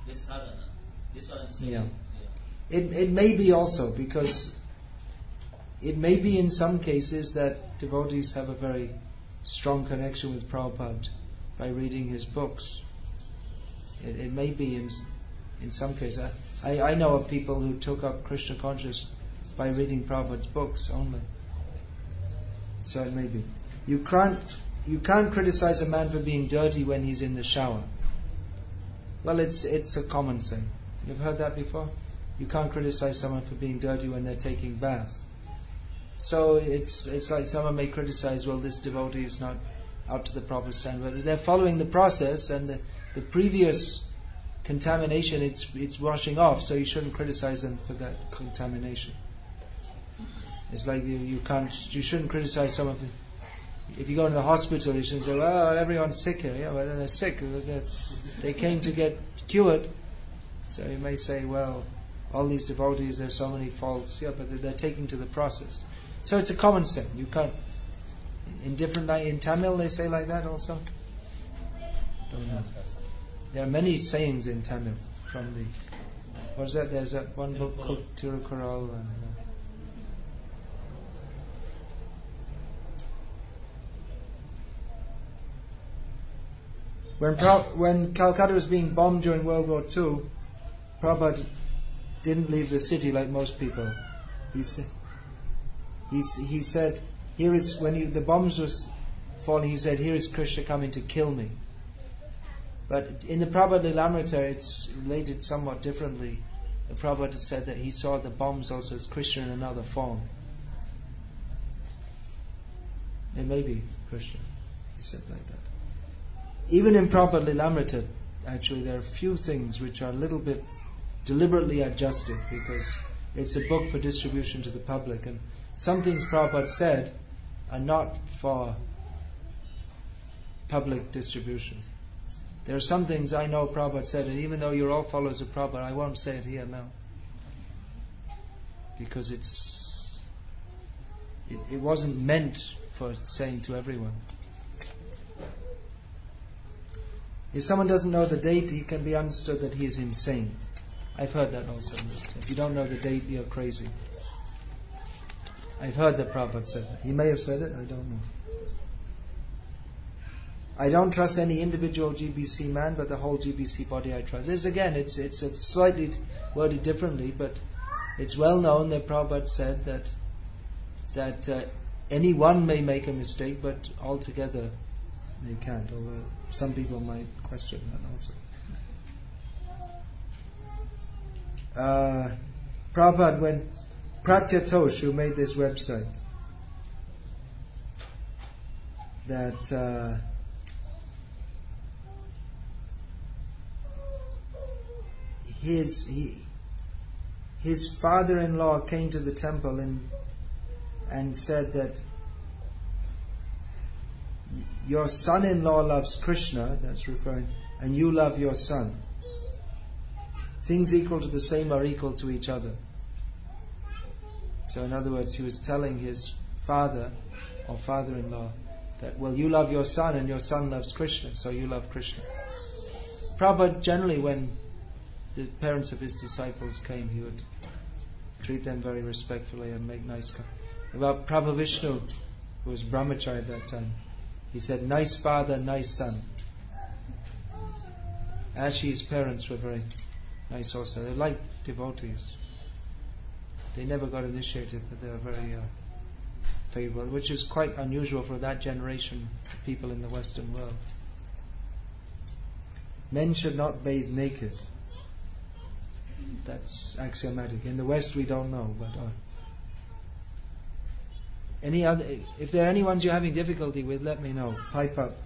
B: the sadhana. This is what I'm saying.
A: Yeah. It may be also, because it may be in some cases that devotees have a very strong connection with Prabhupada by reading his books. It may be in some cases. I know of people who took up Krishna consciousness by reading Prabhupada's books only. So it may be. You can't criticize a man for being dirty when he's in the shower. Well, it's a common saying. You've heard that before? You can't criticize someone for being dirty when they're taking bath. So it's like someone may criticize, well, this devotee is not up to the proper standard. But they're following the process, and the previous contamination, it's washing off, so you shouldn't criticize them for that contamination. It's like you shouldn't criticize someone if you go to the hospital. You shouldn't say, well, everyone's sick here. Yeah, well, they're sick. They came to get cured. So you may say, well, all these devotees, there's so many faults. Yeah, but they're taking to the process. So it's a common saying. You can't. In Tamil they say like that also. Don't know. There are many sayings in Tamil from the. What is that? There's that one book called Tirukural and. When Calcutta was being bombed during World War II, Prabhupada didn't leave the city like most people. He said, "Here is when the bombs was falling. He said, 'Here is Krishna coming to kill me.'" But in the Prabhupada Lilamrita, it's related somewhat differently. The Prabhupada said that he saw the bombs also as Krishna in another form. It may be Krishna. He said like that. Even in Prabhupada Lilamrita, actually, there are a few things which are a little bit deliberately adjusted, because it's a book for distribution to the public, and some things Prabhupada said are not for public distribution. There are some things I know Prabhupada said, and even though you're all followers of Prabhupada, I won't say it here now, because it wasn't meant for saying to everyone. If someone doesn't know the date, he can be understood that he is insane. I've heard that also. If you don't know the date, you're crazy. I've heard that Prabhupada said that. He may have said it, I don't know. I don't trust any individual GBC man, but the whole GBC body I trust. This again, it's slightly worded differently, but it's well known that Prabhupada said that anyone may make a mistake, but altogether they can't. Although some people might question that also. Prabhupada, when Pratyatosh, who made this website, that his father-in-law came to the temple and said that your son-in-law loves Krishna, that's referring, and you love your son. Things equal to the same are equal to each other. So in other words, he was telling his father or father-in-law that, well, you love your son and your son loves Krishna, so you love Krishna. Prabhupada generally, when the parents of his disciples came, he would treat them very respectfully and make nice comments. About Prabhu Vishnu, who was brahmachari at that time, he said, nice father, nice son. Actually, his parents were very nice also. They liked devotees. They never got initiated, but they were very favorable, which is quite unusual for that generation of people in the Western world. Men should not bathe naked. That's axiomatic. In the West we don't know, but if there are any ones you're having difficulty with, let me know. Pipe up.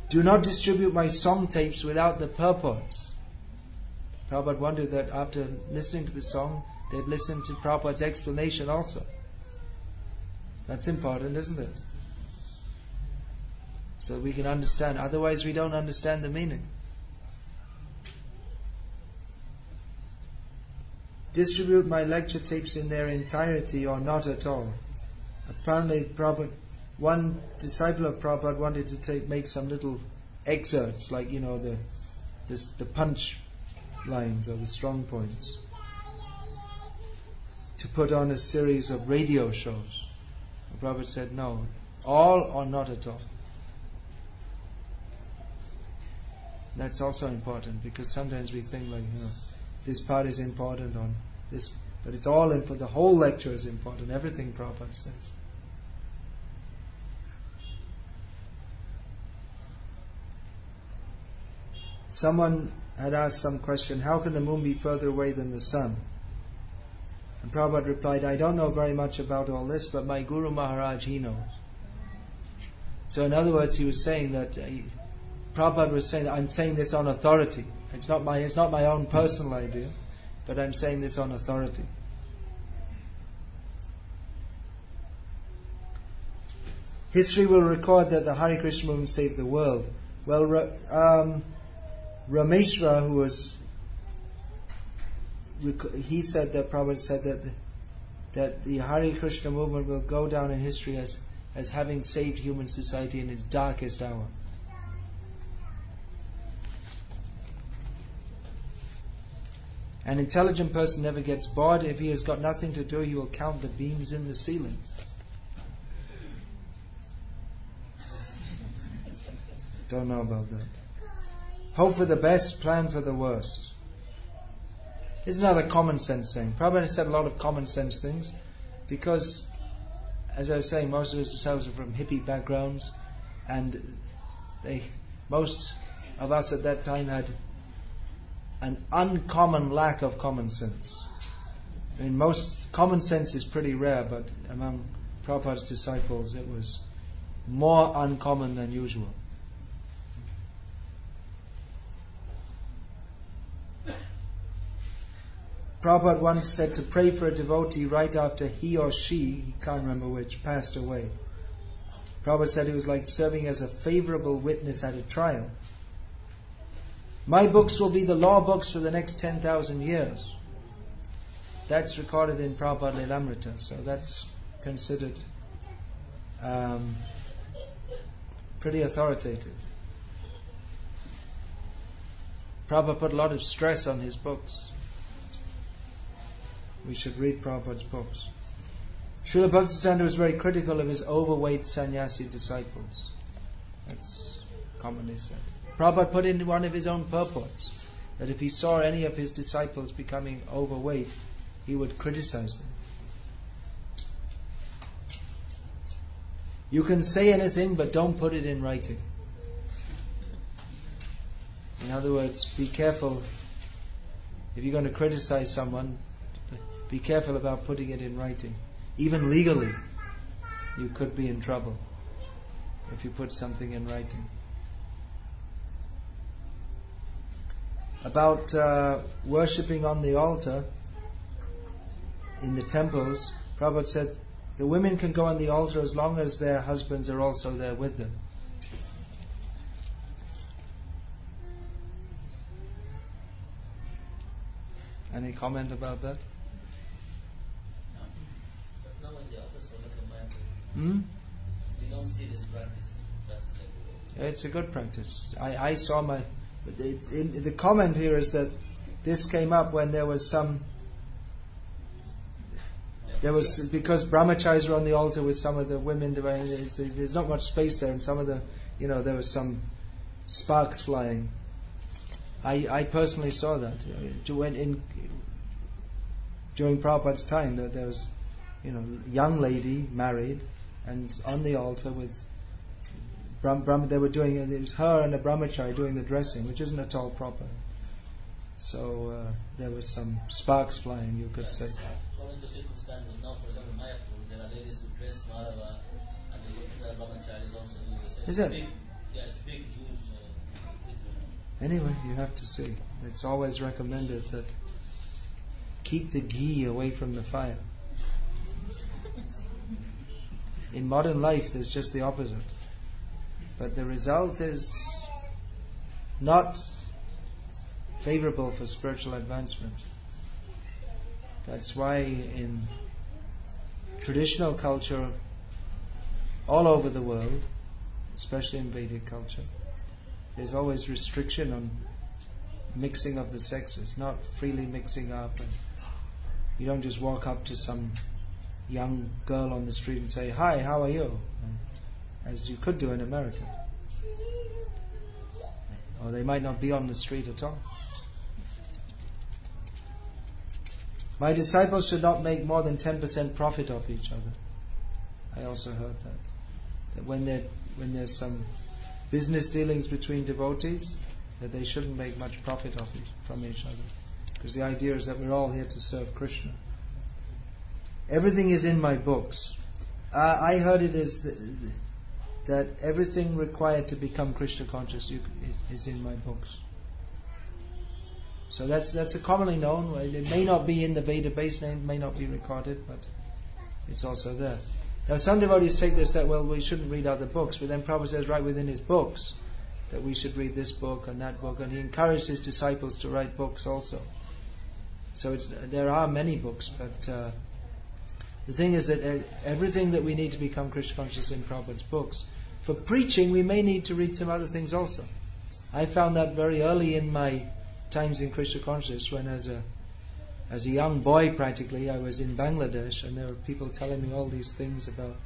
A: Do not distribute my song tapes without the purports. Prabhupada wondered that after listening to the song, they'd listen to Prabhupada's explanation also. That's important, isn't it? So we can understand. Otherwise we don't understand the meaning. Distribute my lecture tapes in their entirety or not at all. Apparently Prabhupada, one disciple of Prabhupada wanted to make some little excerpts, like the punch lines or the strong points, to put on a series of radio shows. The Prabhupada said no, all or not at all. That's also important, because sometimes we think like, this part is important on this, but it's all important. The whole lecture is important. Everything Prabhupada says. Someone had asked some question, how can the moon be further away than the sun? And Prabhupada replied, I don't know very much about all this, but my Guru Maharaj, he knows. So in other words, he was saying that, Prabhupada was saying that I'm saying this on authority. It's not my own personal idea, but I'm saying this on authority. History will record that the Hare Krishna movement saved the world. Well, Rameshra, who was, he said that Prabhupada said that the Hare Krishna movement will go down in history as having saved human society in its darkest hour. An intelligent person never gets bored. If he has got nothing to do, he will count the beams in the ceiling. Don't know about that. Hope for the best, plan for the worst. This is another common sense thing. Prabhupada has said a lot of common sense things, because, as I was saying, most of his disciples are from hippie backgrounds, and most of us at that time had an uncommon lack of common sense. I mean, most common sense is pretty rare, but among Prabhupada's disciples it was more uncommon than usual. Prabhupada once said to pray for a devotee right after he or she can't remember which, passed away. Prabhupada said it was like serving as a favourable witness at a trial. My books will be the law books for the next 10,000 years. That's recorded in Prabhupada Lilamrita, so that's considered pretty authoritative. Prabhupada put a lot of stress on his books. We should read Prabhupada's books. Srila Bhaktisiddhanta was very critical of his overweight sannyasi disciples. That's commonly said. Prabhupada put in one of his own purports that if he saw any of his disciples becoming overweight, he would criticize them. You can say anything, but don't put it in writing. In other words, be careful. If you're going to criticize someone, be careful about putting it in writing. Even legally, you could be in trouble if you put something in writing. About worshipping on the altar in the temples, Prabhupada said the women can go on the altar as long as their husbands are also there with them. Any comment about that? We
B: don't see this practice everywhere.
A: It's a good practice. I saw the comment here is that this came up when because brahmacharis were on the altar with some of the women. There's not much space there, and some of there was some sparks flying. I personally saw that during Prabhupada's time, that there was young lady married and on the altar with they were doing it was her and a brahmachari doing the dressing, which isn't at all proper. So there was some sparks flying, you could say.
B: According to circumstances, now for example Mayapur, there are ladies who dress Madhava and the brahmacharis also doing the same.
A: Is it?
B: It's big, huge difference.
A: Anyway, you have to see. It's always recommended that keep the ghee away from the fire. In modern life, there's just the opposite. But the result is not favorable for spiritual advancement. That's why in traditional culture all over the world, especially in Vedic culture, there's always restriction on mixing of the sexes, not freely mixing up. And you don't just walk up to some young girl on the street and say, "Hi, how are you?" as you could do in America. Or they might not be on the street at all. My disciples should not make more than 10% profit off each other. I also heard that when there's some business dealings between devotees, that they shouldn't make much profit from each other, because the idea is that we're all here to serve Krishna. Everything is in my books. I heard it as that everything required to become Krishna conscious is in my books. So that's a commonly known way. It may not be in the Veda base name, may not be recorded, but it's also there. Now some devotees take this that, well, we shouldn't read other books, but then Prabhupada says right within his books that we should read this book and that book, and he encouraged his disciples to write books also. So there are many books, but the thing is that everything that we need to become Krishna conscious is in Prabhupada's books. For preaching, we may need to read some other things also. I found that very early in my times in Krishna consciousness, when as a young boy practically, I was in Bangladesh, and there were people telling me all these things about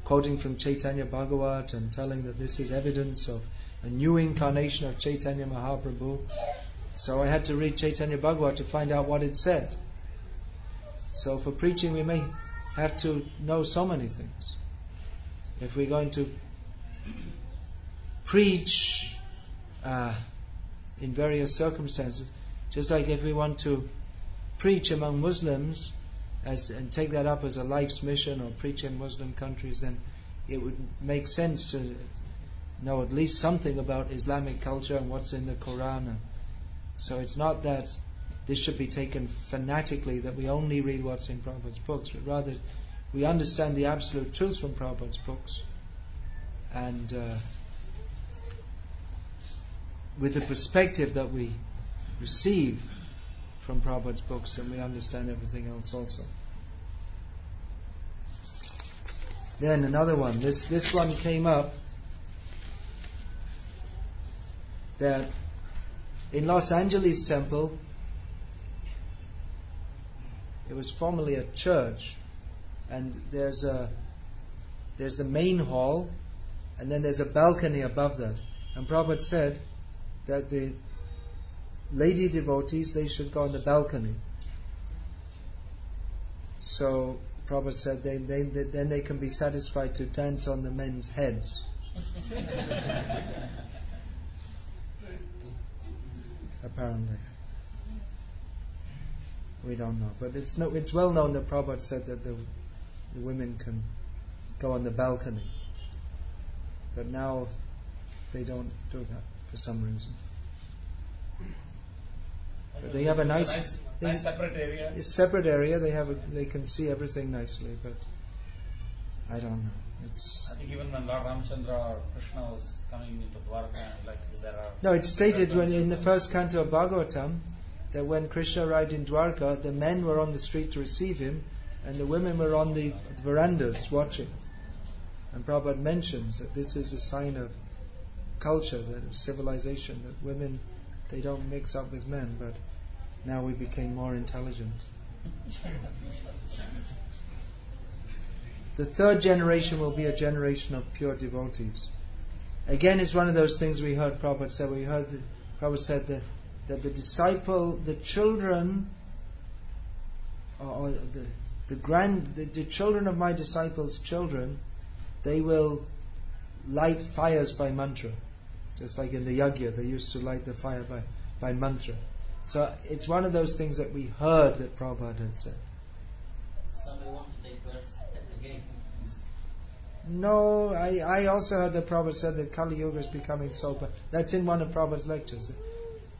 A: quoting from Chaitanya Bhagavat and telling that this is evidence of a new incarnation of Chaitanya Mahaprabhu. So I had to read Chaitanya Bhagavat to find out what it said. So for preaching, we may have to know so many things. If we're going to preach in various circumstances, just like if we want to preach among Muslims and take that up as a life's mission, or preach in Muslim countries, then it would make sense to know at least something about Islamic culture and what's in the Quran. So it's not that this should be taken fanatically, that we only read what's in Prabhupada's books, but rather we understand the absolute truths from Prabhupada's books, and with the perspective that we receive from Prabhupada's books, then we understand everything else also. Then another one, this one came up, that in Los Angeles temple, it was formerly a church, and there's the main hall, and then there's a balcony above that. And Prabhupada said that the lady devotees, they should go on the balcony. So Prabhupada said then they can be satisfied to dance on the men's heads. Apparently. We don't know. But it's well known that Prabhupada said that the women can go on the balcony. But now they don't do that for some reason. But they have a nice
C: separate area.
A: It's a separate area. They can see everything nicely, but I don't know.
C: I think even when Lord Ramchandra or Krishna was coming into Dwarka, there are...
A: No, it's stated in the first canto of Bhagavatam that when Krishna arrived in Dwarka, the men were on the street to receive him, and the women were on the verandas watching. And Prabhupada mentions that this is a sign of culture, of civilization, that women, they don't mix up with men, but now we became more intelligent. The third generation will be a generation of pure devotees. Again, it's one of those things we heard Prabhupada say. Prabhupada said that the children, or the children of my disciples' children, they will light fires by mantra. Just like in the yajna, they used to light the fire by mantra. So it's one of those things that we heard that Prabhupada had said.
B: Somebody want to take birth again?
A: No, I also heard that Prabhupada said that Kali Yuga is becoming so bad. That's in one of Prabhupada's lectures.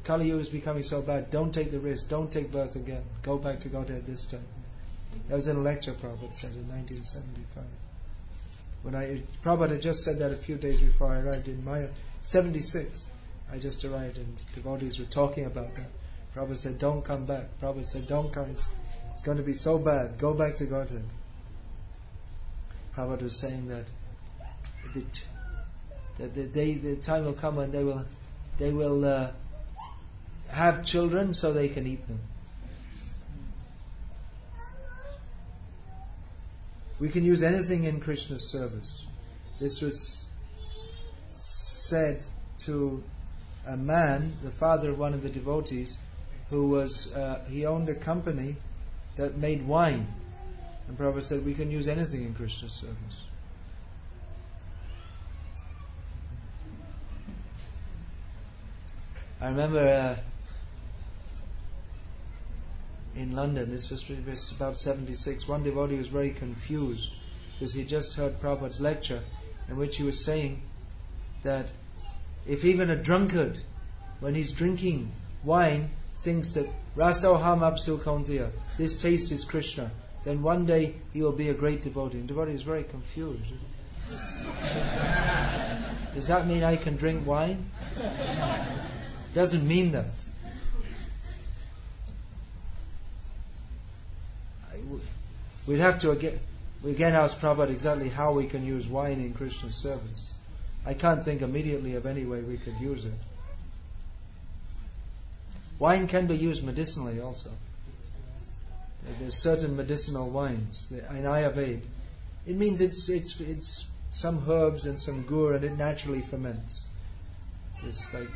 A: Kali Yuga is becoming so bad. Don't take the risk. Don't take birth again. Go back to Godhead this time. That was in a lecture Prabhupada said in 1975. Prabhupada had just said that a few days before I arrived in Maya. 76. I just arrived and devotees were talking about that. Prabhupada said, don't come back. Prabhupada said, don't come. It's going to be so bad. Go back to Godhead. Prabhupada was saying that the time will come when they will have children so they can eat them. We can use anything in Krishna's service. This was said to a man, the father of one of the devotees, who was he owned a company that made wine, and Prabhupada said we can use anything in Krishna's service. I remember in London, this was about 76, one devotee was very confused because he just heard Prabhupada's lecture in which he was saying that if even a drunkard, when he's drinking wine, thinks that Rasoham Apsu Kaunteya, this taste is Krishna, then one day he will be a great devotee. And devotee is very confused. Does that mean I can drink wine? Doesn't mean that. We'd have to again ask Prabhupada exactly how we can use wine in Krishna's service. I can't think immediately of any way we could use it. Wine can be used medicinally also. There's certain medicinal wines. In Ayurveda, it means it's some herbs and some gur, and it naturally ferments. It's like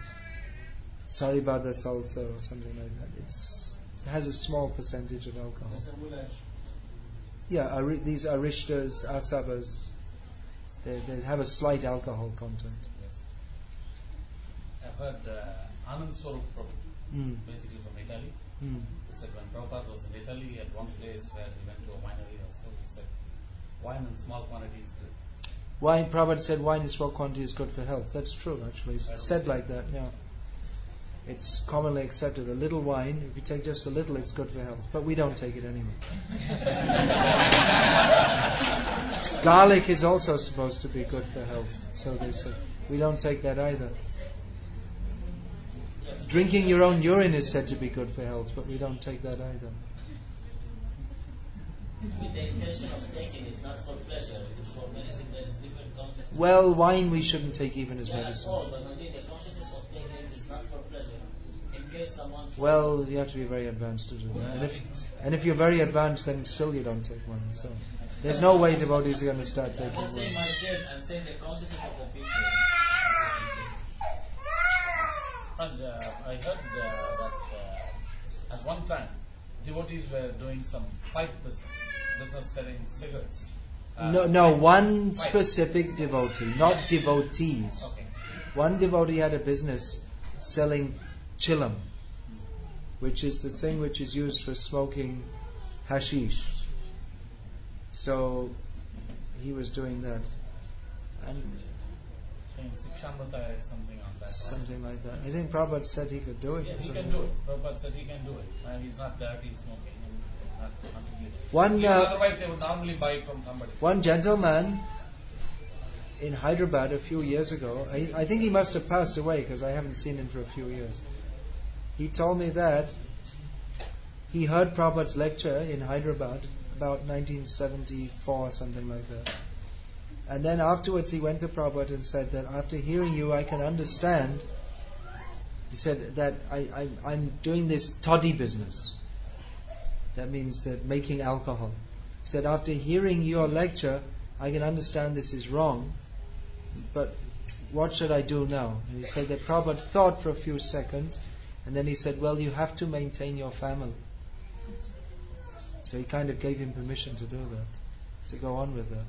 A: saribada salsa or something like that. It has a small percentage of alcohol. Yeah, these arishtas, asavas, they have a slight alcohol content.
C: I've heard Anand Swarup Prabhu, basically from Italy. He said when Prabhupada was in Italy, at one place where he went to a winery or so, he said wine in small quantity is good.
A: Wine, Prabhupada said wine in small quantity is good for health. That's true, actually. It's said like that, yeah. It's commonly accepted. A little wine, if you take just a little, it's good for health. But we don't take it anyway. Garlic is also supposed to be good for health. So they say. We don't take that either. Drinking your own urine is said to be good for health, but we don't take that either.
B: With the intention of taking it, not for pleasure. If it's for medicine, there is different concepts.
A: Well, wine we shouldn't take even as
B: That's
A: medicine.
B: all, but only the consciousness of taking it is not for pleasure. In case someone...
A: Well, you have to be very advanced to do that. And if you're very advanced, then still you don't take wine. So there's no way devotees are going to start taking
B: I'm not saying
A: wine.
B: myself, I'm saying the consciousness of the people.
C: And I heard that at one time devotees were doing some pipe business selling cigarettes.
A: No, one specific devotee, not devotees.
C: Okay.
A: One devotee had a business selling chillam, which is the thing which is used for smoking hashish. So he was doing that, and
C: Sikshamrita is something on that.
A: something like that. I think Prabhupada said he could do it.
C: Yeah, he can do it. Prabhupada said he can do it. He's not directly smoking. Not
A: One
C: otherwise they would normally buy it from somebody.
A: one gentleman in Hyderabad a few years ago, I think he must have passed away because I haven't seen him for a few years. He told me that he heard Prabhupada's lecture in Hyderabad about 1974 or something like that. And then afterwards he went to Prabhupada and said that after hearing you I can understand. He said that I'm doing this toddy business. That means that making alcohol. He said after hearing your lecture I can understand this is wrong, but what should I do now? And he said that Prabhupada thought for a few seconds, and then he said, well, you have to maintain your family. So he kind of gave him permission to do that, to go on with that.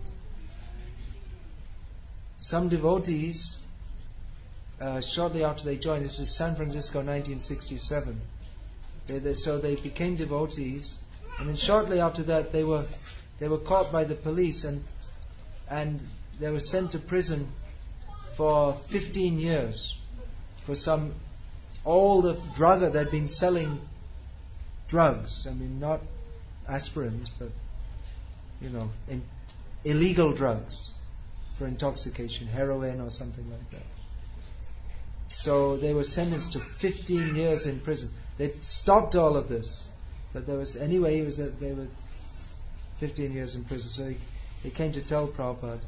A: Some devotees, shortly after they joined, this was San Francisco 1967, so they became devotees, and then shortly after that they were caught by the police and they were sent to prison for 15 years for some old drugger that had been selling drugs. I mean, not aspirins, but illegal drugs for intoxication, heroin or something like that. So they were sentenced to 15 years in prison. They stopped all of this, but they were 15 years in prison. So they came to tell Prabhupada,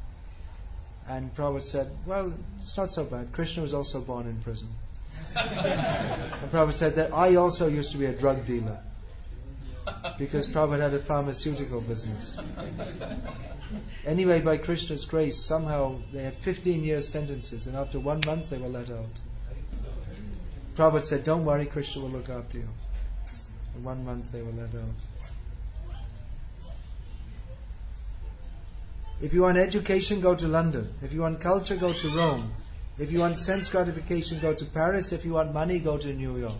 A: and Prabhupada said, well, it's not so bad. Krishna was also born in prison. And Prabhupada said that I also used to be a drug dealer, because Prabhupada had a pharmaceutical business. Anyway, by Krishna's grace, somehow they had 15 years sentences, and after 1 month they were let out. Prabhupada said, don't worry, Krishna will look after you. In 1 month they were let out. If you want education, go to London. If you want culture, go to Rome. If you want sense gratification, go to Paris. If you want money, go to New York.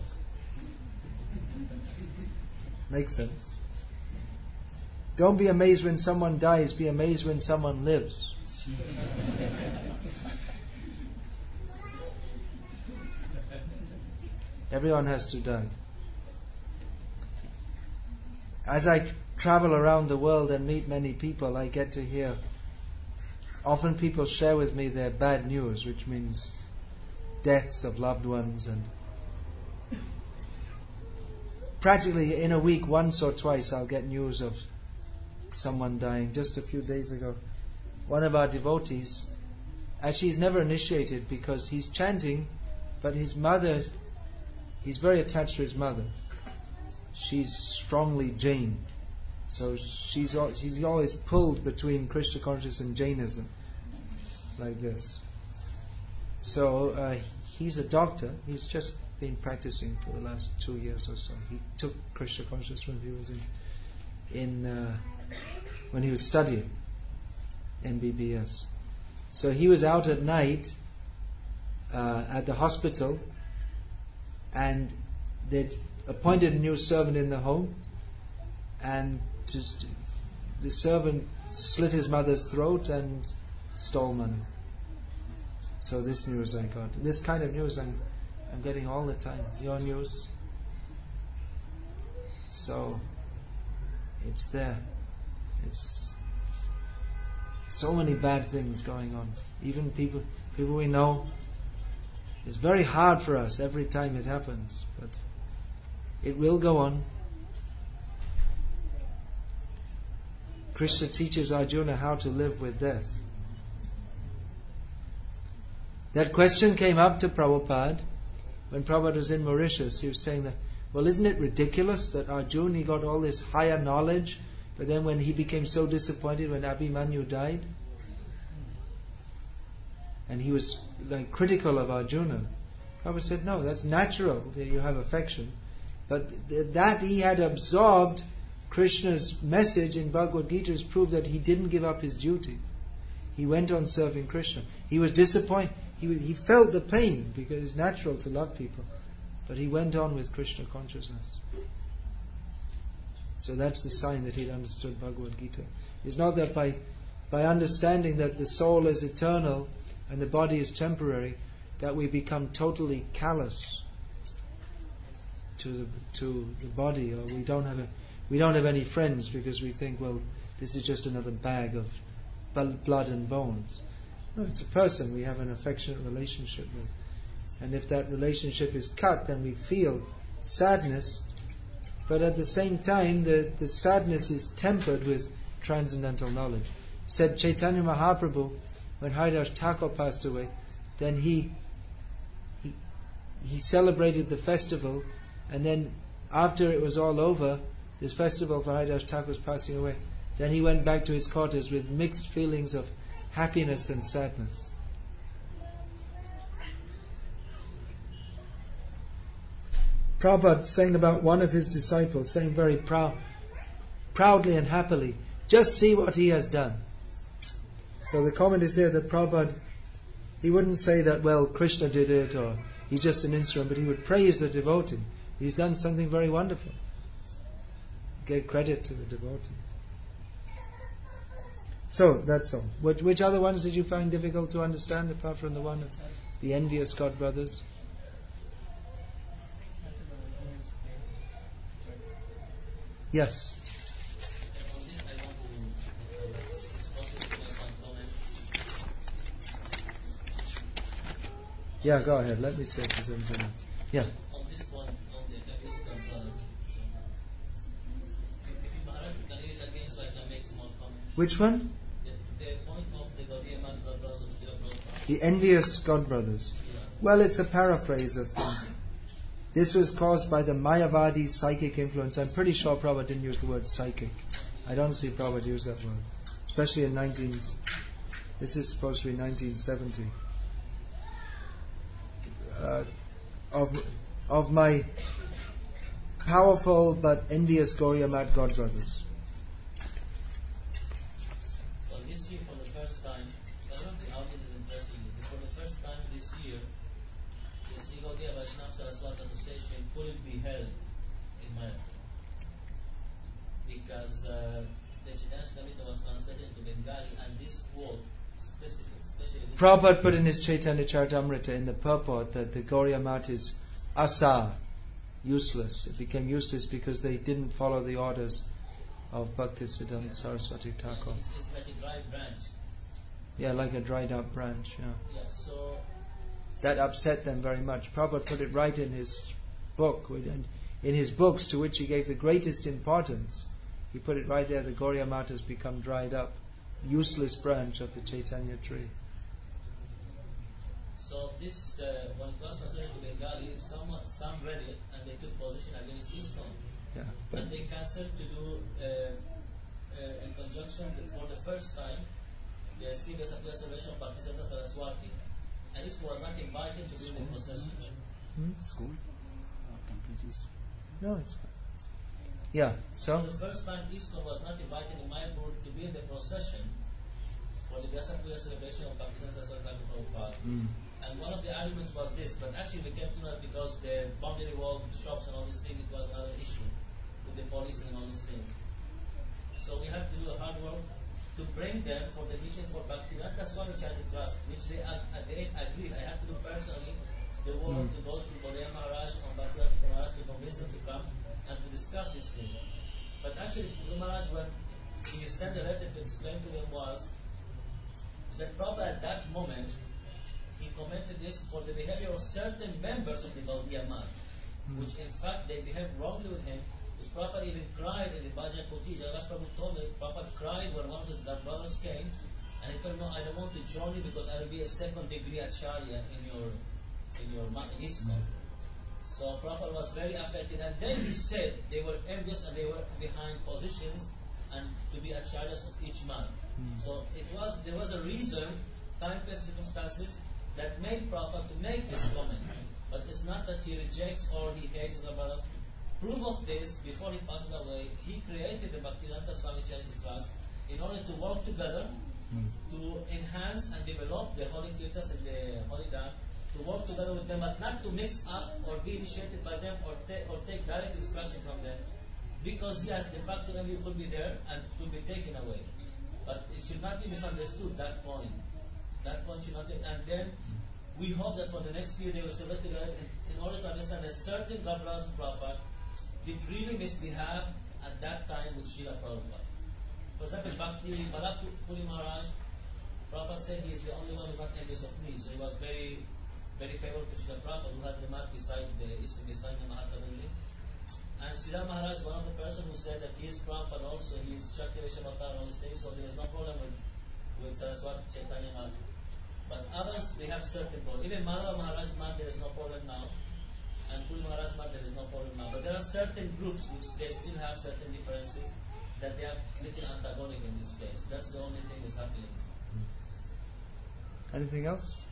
A: Makes sense. Don't be amazed when someone dies, be amazed when someone lives. Everyone has to die. As I travel around the world and meet many people, I get to hear, often people share with me their bad news, which means deaths of loved ones, and practically in a week, once or twice, I'll get news of someone dying. Just a few days ago, one of our devotees, actually he's never initiated because he's chanting, but his mother, he's very attached to his mother. She's strongly Jain, so he's always pulled between Krishna consciousness and Jainism, like this. So he's a doctor. He's just been practicing for the last 2 years or so. He took Krishna consciousness when he was when he was studying MBBS. So he was out at night at the hospital, and they'd appointed a new servant in the home, and the servant slit his mother's throat and stole money. So this news I got. This kind of news I'm getting all the time. Your news. So it's there. It's so many bad things going on. Even people we know. It's very hard for us every time it happens, but it will go on. Krishna teaches Arjuna how to live with death. That question came up to Prabhupada when Prabhupada was in Mauritius. He was saying that, well, isn't it ridiculous that Arjuna, he got all this higher knowledge, but then when he became so disappointed when Abhimanyu died, and he was like critical of Arjuna, Prabhupada said, no, that's natural that you have affection, but that he had absorbed Krishna's message in Bhagavad Gita is proof that he didn't give up his duty. He went on serving Krishna. He was disappointed. He felt the pain because it's natural to love people, but he went on with Krishna consciousness. So that's the sign that he'd understood Bhagavad Gita. It's not that by understanding that the soul is eternal and the body is temporary, that we become totally callous to the body, or we don't have any friends because we think, well, this is just another bag of blood and bones. No, it's a person we have an affectionate relationship with, and if that relationship is cut, then we feel sadness, but at the same time the sadness is tempered with transcendental knowledge. Said Chaitanya Mahaprabhu, when Haridas Thakur passed away, then he celebrated the festival, and then after it was all over, this festival for Haridas Thakur's passing away, then he went back to his quarters with mixed feelings of happiness and sadness. Prabhupada saying about one of his disciples, saying very proudly and happily, just see what he has done. So the comment is here that Prabhupada, he wouldn't say that, well, Krishna did it, or he's just an instrument, but he would praise the devotee. He's done something very wonderful. Gave credit to the devotee. So, that's all. Which other ones did you find difficult to understand, apart from the one of the envious God brothers? Yes. Yeah, go ahead. Let me say if there's anything else. Yeah.
B: On this point, on the envious God brothers, if you can use again so I can make small comment.
A: Which one?
B: The point of the Gaudiya God brothers of Srila Prabhupada.
A: The envious God brothers.
B: Yeah.
A: Well, it's a paraphrase of things. This was caused by the Mayavadi psychic influence. I'm pretty sure Prabhupada didn't use the word psychic. I don't see Prabhupada use that word. Especially in this is supposed to be 1970. Of my powerful but envious Gauriya Math God brothers.
B: Well, this year for the first time, I don't think audience is interested in it. For the first time this year, the Sri Gaudiya Vaishnava Saraswati Association couldn't be held in Mayapur because the Chaitanya Charitamrita was translated into Bengali, and this quote especially this
A: Prabhupada put in his Chaitanya Charitamrita in the purport that the Gauriya Math is asa, useless. It became useless because they didn't follow the orders of Bhaktisiddhanta Saraswati Thakur.
B: It's like a dry branch.
A: Yeah, like a dried up branch.
B: Yeah, so
A: that upset them very much. Prabhupada put it right in his book, in his books to which he gave the greatest importance. He put it right there. The Gauriya Math has become dried up, useless branch of the Chaitanya tree.
B: So this, when it was translated to Bengali, some read it and they took position against ISKCON.
A: Yeah,
B: and they cancelled to do in conjunction for the first time the Sri Vikasa celebration of Bhaktisiddhanta Saraswati, and ISKCON was not invited to be in the procession.
C: School? Completes.
A: No, it's fine. Yeah, so?
B: For the first time ISKCON was not invited in Mayapur to be in the procession for the Vyasa celebration of Bhaktisiddhanta Saraswati Prabhupada. And one of the arguments was this, but actually we came to know because the boundary wall shops and all these things, it was another issue with the police and all these things. So we had to do a hard work to bring them for the meeting for Bhaktivedanta Swami Charity Trust, which they agreed. I had to do personally the work to go to Bodhaya Maharaj and Bhaktivedanta Maharaj to convince them to come and to discuss this thing. But actually, Guru Maharaj, when he sent a letter to explain to them was that probably at that moment he commented this for the behavior of certain members of the Gaudiya Math, which in fact they behaved wrongly with him. His Prabhupada even cried in the Bhajan Koti. Jagas Prabhu told me, Prabhupada cried when one of his brothers came, and he told him, no, I don't want to join you because I will be a second degree Acharya in your ISKCON. So Prabhupada was very affected, and then he said they were envious and they were behind positions and to be Acharyas of each month. So there was a reason, time-based circumstances, that made Prabhupada to make this comment. But it's not that he rejects or he hates his brothers. Proof of this, before he passed away, he created the Bhaktivedanta Swami Charity Trust in order to work together to enhance and develop the holy kirtas and the holy dam, to work together with them, but not to mix up or be initiated by them or take direct instruction from them. Because yes, the factor envy could be there and could be taken away. But it should not be misunderstood, that point. That point should not be, and then we hope that for the next year they will select together in order to understand that certain Gabras of Prabhupada did really misbehave at that time with Srila Prabhupada. For example, Bhakti Balapuri Maharaj, Prabhupada said he is the only one who got envious of me, so he was very, very favorable to Srila Prabhupada, who has the mat beside the Mahatma Gandhi. And Srila Maharaj, one of the person who said that he is Prabhupada also, he is Shakti Vaishnava on the stage, so there is no problem with Saraswati Chaitanya Math. But others, they have certain problems. Even Madhava Maharaj's Math, there is no problem now. And Puri Maharaj's Math, there is no problem now. But there are certain groups which they still have certain differences that they are little antagonic in this case. That's the only thing that's happening.
A: Anything else?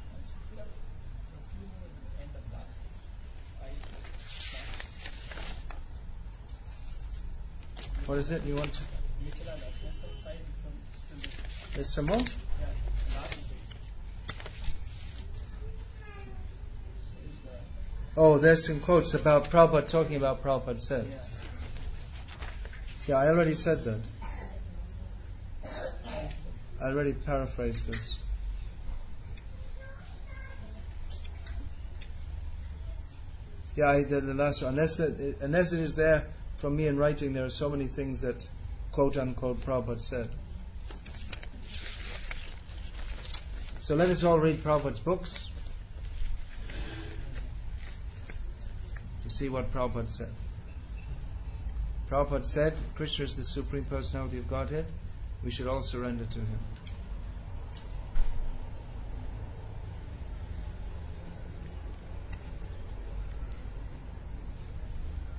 A: What is it you want? There's some more? Oh, there's some quotes about Prabhupada talking about Prabhupada said. Yeah, I already said that. I already paraphrased this. Yeah, the last one. Unless it is there from me in writing, there are so many things that quote unquote Prabhupada said. So let us all read Prabhupada's books to see what Prabhupada said. Prabhupada said, Krishna is the Supreme Personality of Godhead. We should all surrender to Him.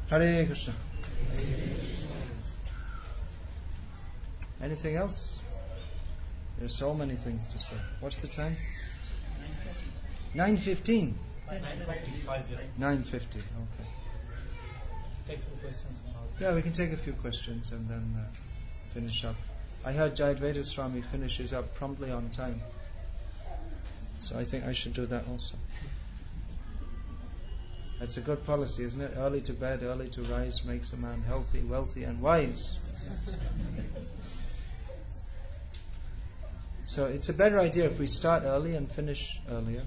A: Hare Krishna. Anything else? There are so many things to say. What's the time? 9:15. 9:50. Okay.
C: Take some questions now.
A: Yeah, we can take a few questions and then finish up. I heard Jayadvaita Swami finishes up promptly on time, so I think I should do that also. That's a good policy, isn't it? Early to bed, early to rise makes a man healthy, wealthy and wise. So it's a better idea if we start early and finish earlier.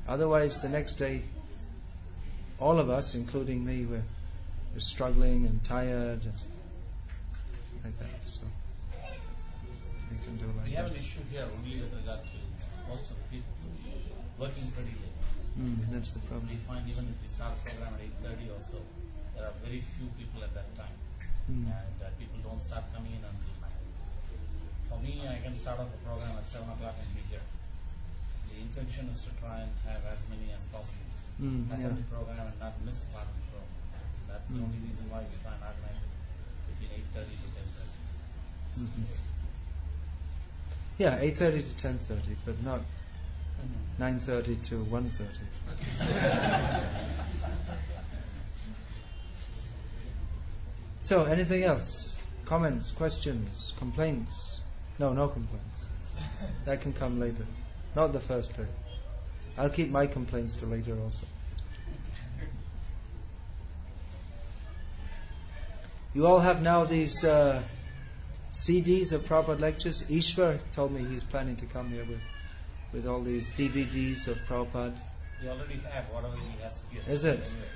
A: Otherwise the next day, all of us, including me, we're struggling and tired and like that. So we can do like
C: We
A: that.
C: have an issue here only with regard to most of the people working pretty late.
A: That's the problem.
C: We find even if we start a program at 8:30 or so, there are very few people at that time. And people don't start coming in until 9. For me, I can start off a program at 7 o'clock and be here. The intention is to try and have as many as possible. Attend the program and not miss part of the program. That's the only reason why we try and organize it between 8:30 to 10:30.
A: Yeah, 8:30 to 10:30, but not 9:30 to 1:30. So, anything else? Comments, questions, complaints? No complaints. That can come later. Not the first day. I'll keep my complaints to later also. You all have now these CDs of Prabhupada lectures. Ishwar told me he's planning to come here with all these DVDs of Prabhupada.
C: We already have whatever he has to give.
A: Is it?
C: Anyway.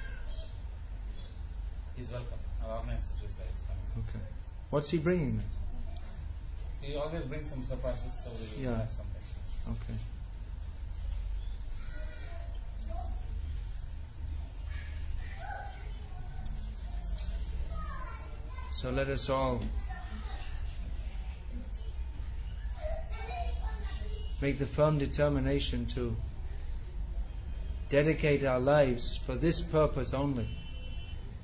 C: He's welcome. Our organizers will say it's coming.
A: Okay. What's he bringing then?
C: He always brings some surprises, so we will have something.
A: Okay. So let us all make the firm determination to dedicate our lives for this purpose only: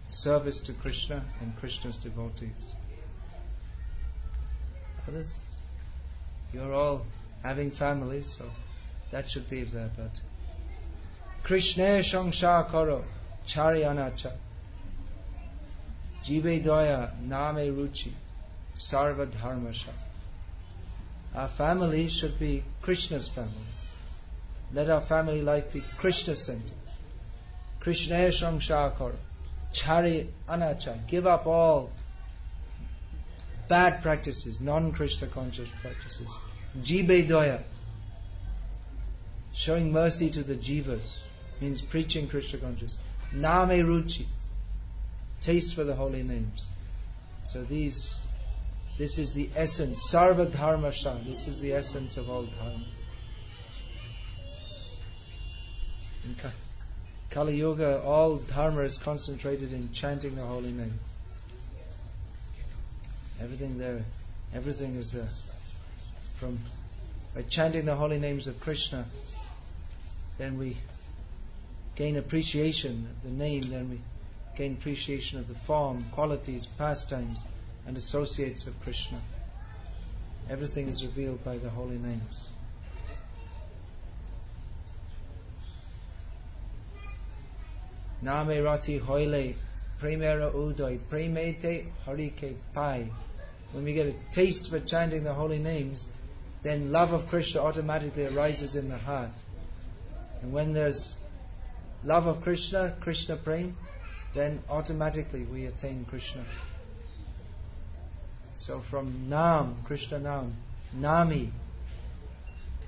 A: service to Krishna and Krishna's devotees. Others, you're all having families, so that should be there. But Krishna Shangsha Karo Charyanacha Jive Doya Name Ruchi Sarva Dharmasha. Our family should be Krishna's family. Let our family life be Krishna-centered. Krishna Shangsha Karo Chari Anacha. Give up all bad practices, non-Krishna conscious practices. Jibe Doya. Showing mercy to the jivas means preaching Krishna conscious. Name Ruchi. Taste for the holy names. So this is the essence. Sarva Dharma Shah. This is the essence of all dharma. In Kali Yuga, all dharma is concentrated in chanting the holy name. Everything is there. By chanting the holy names of Krishna, then we gain appreciation of the name, then we gain appreciation of the form, qualities, pastimes, and associates of Krishna. Everything is revealed by the holy names. Name Rati Hoile Premera Udoy Premete Harike Pai. When we get a taste for chanting the holy names, then love of Krishna automatically arises in the heart. And when there's love of Krishna, Krishna Prem, then automatically we attain Krishna. So from Nam, Krishna Nam, Nami,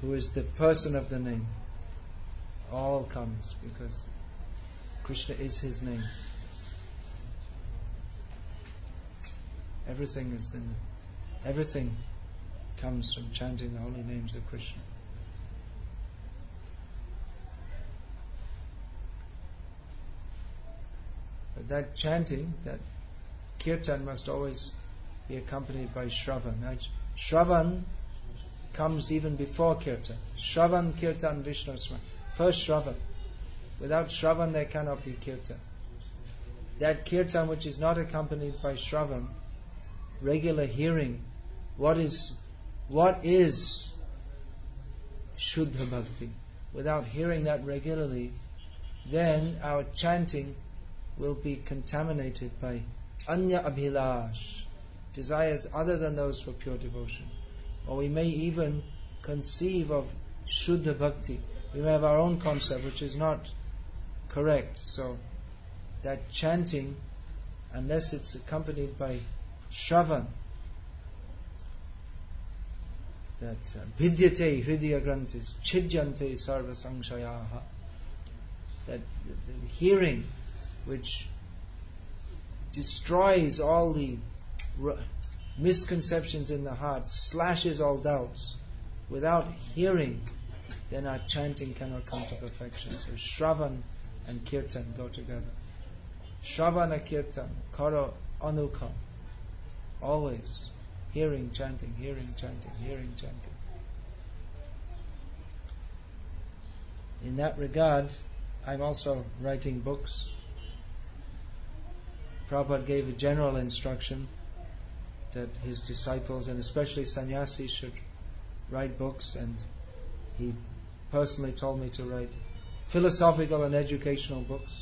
A: who is the person of the name, all comes because Krishna is his name. Everything comes from chanting the holy names of Krishna. But that chanting, that kirtan must always be accompanied by Shravan. Now, Shravan comes even before kirtan. Shravan, kirtan, Vishnu Sma. First Shravan. Without Shravan there cannot be kirtan. that kirtan which is not accompanied by shravan, regular hearing, what is Shuddha Bhakti? Without hearing that regularly, then our chanting will be contaminated by Anya Abhilash, desires other than those for pure devotion. Or we may even conceive of Shuddha Bhakti. We may have our own concept which is not correct. So that chanting, unless it's accompanied by Shravan, that Vidyate Hridaya Granthis Chidjante Sarva Sangshayaha, that the hearing which destroys all the misconceptions in the heart, slashes all doubts. Without hearing, then our chanting cannot come to perfection. So Shravan and Kirtan go together. Shravana Kirtan, Karo Anukam. Always hearing, chanting, hearing, chanting, hearing, chanting. In that regard, I'm also writing books. Prabhupada gave a general instruction that his disciples, and especially sannyasis, should write books, and he personally told me to write philosophical and educational books.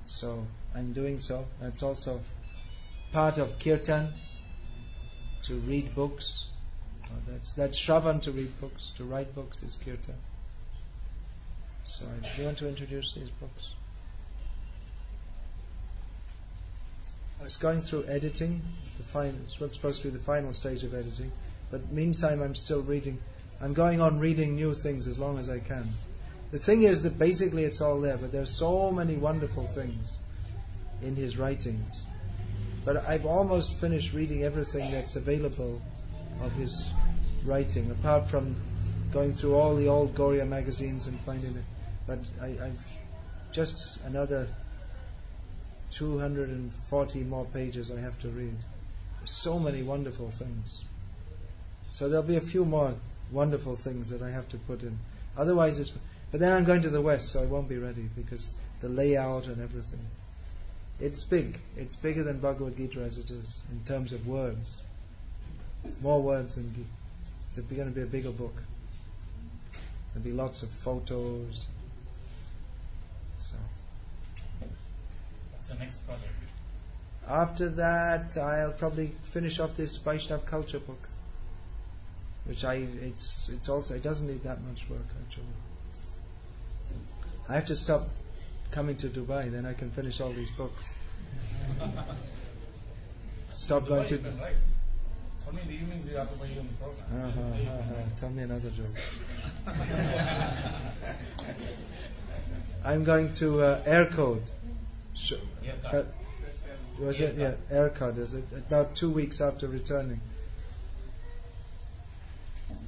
A: So I'm doing so. That's also part of kirtan, to read books. That's shravan, to read books. To write books is kirtan. So do you want to introduce these books? I was going through editing. It's what's supposed to be the final stage of editing. But meantime, I'm still reading. I'm going on reading new things as long as I can. The thing is that basically it's all there, but there's so many wonderful things in his writings. But I've almost finished reading everything that's available of his writing, apart from going through all the old Gauriya magazines and finding it. But I've just another 240 more pages I have to read. There's so many wonderful things. So there'll be a few more wonderful things that I have to put in. Otherwise it's... But then I'm going to the West, so I won't be ready, because the layout and everything. It's big. It's bigger than Bhagavad Gita as it is, in terms of words. More words than Gita. It's going to be a bigger book. There'll be lots of photos. So.
C: What's the next project?
A: After that, I'll probably finish off this Vaishnav culture book, which it's also, it doesn't need that much work actually. I have to stop coming to Dubai, then I can finish all these books. Stop going to...
C: Right. Only in the evenings you have to be on the program.
A: Tell me another joke. I'm going to Aircode. Was it? Yeah, Aircode. Is it about 2 weeks after returning?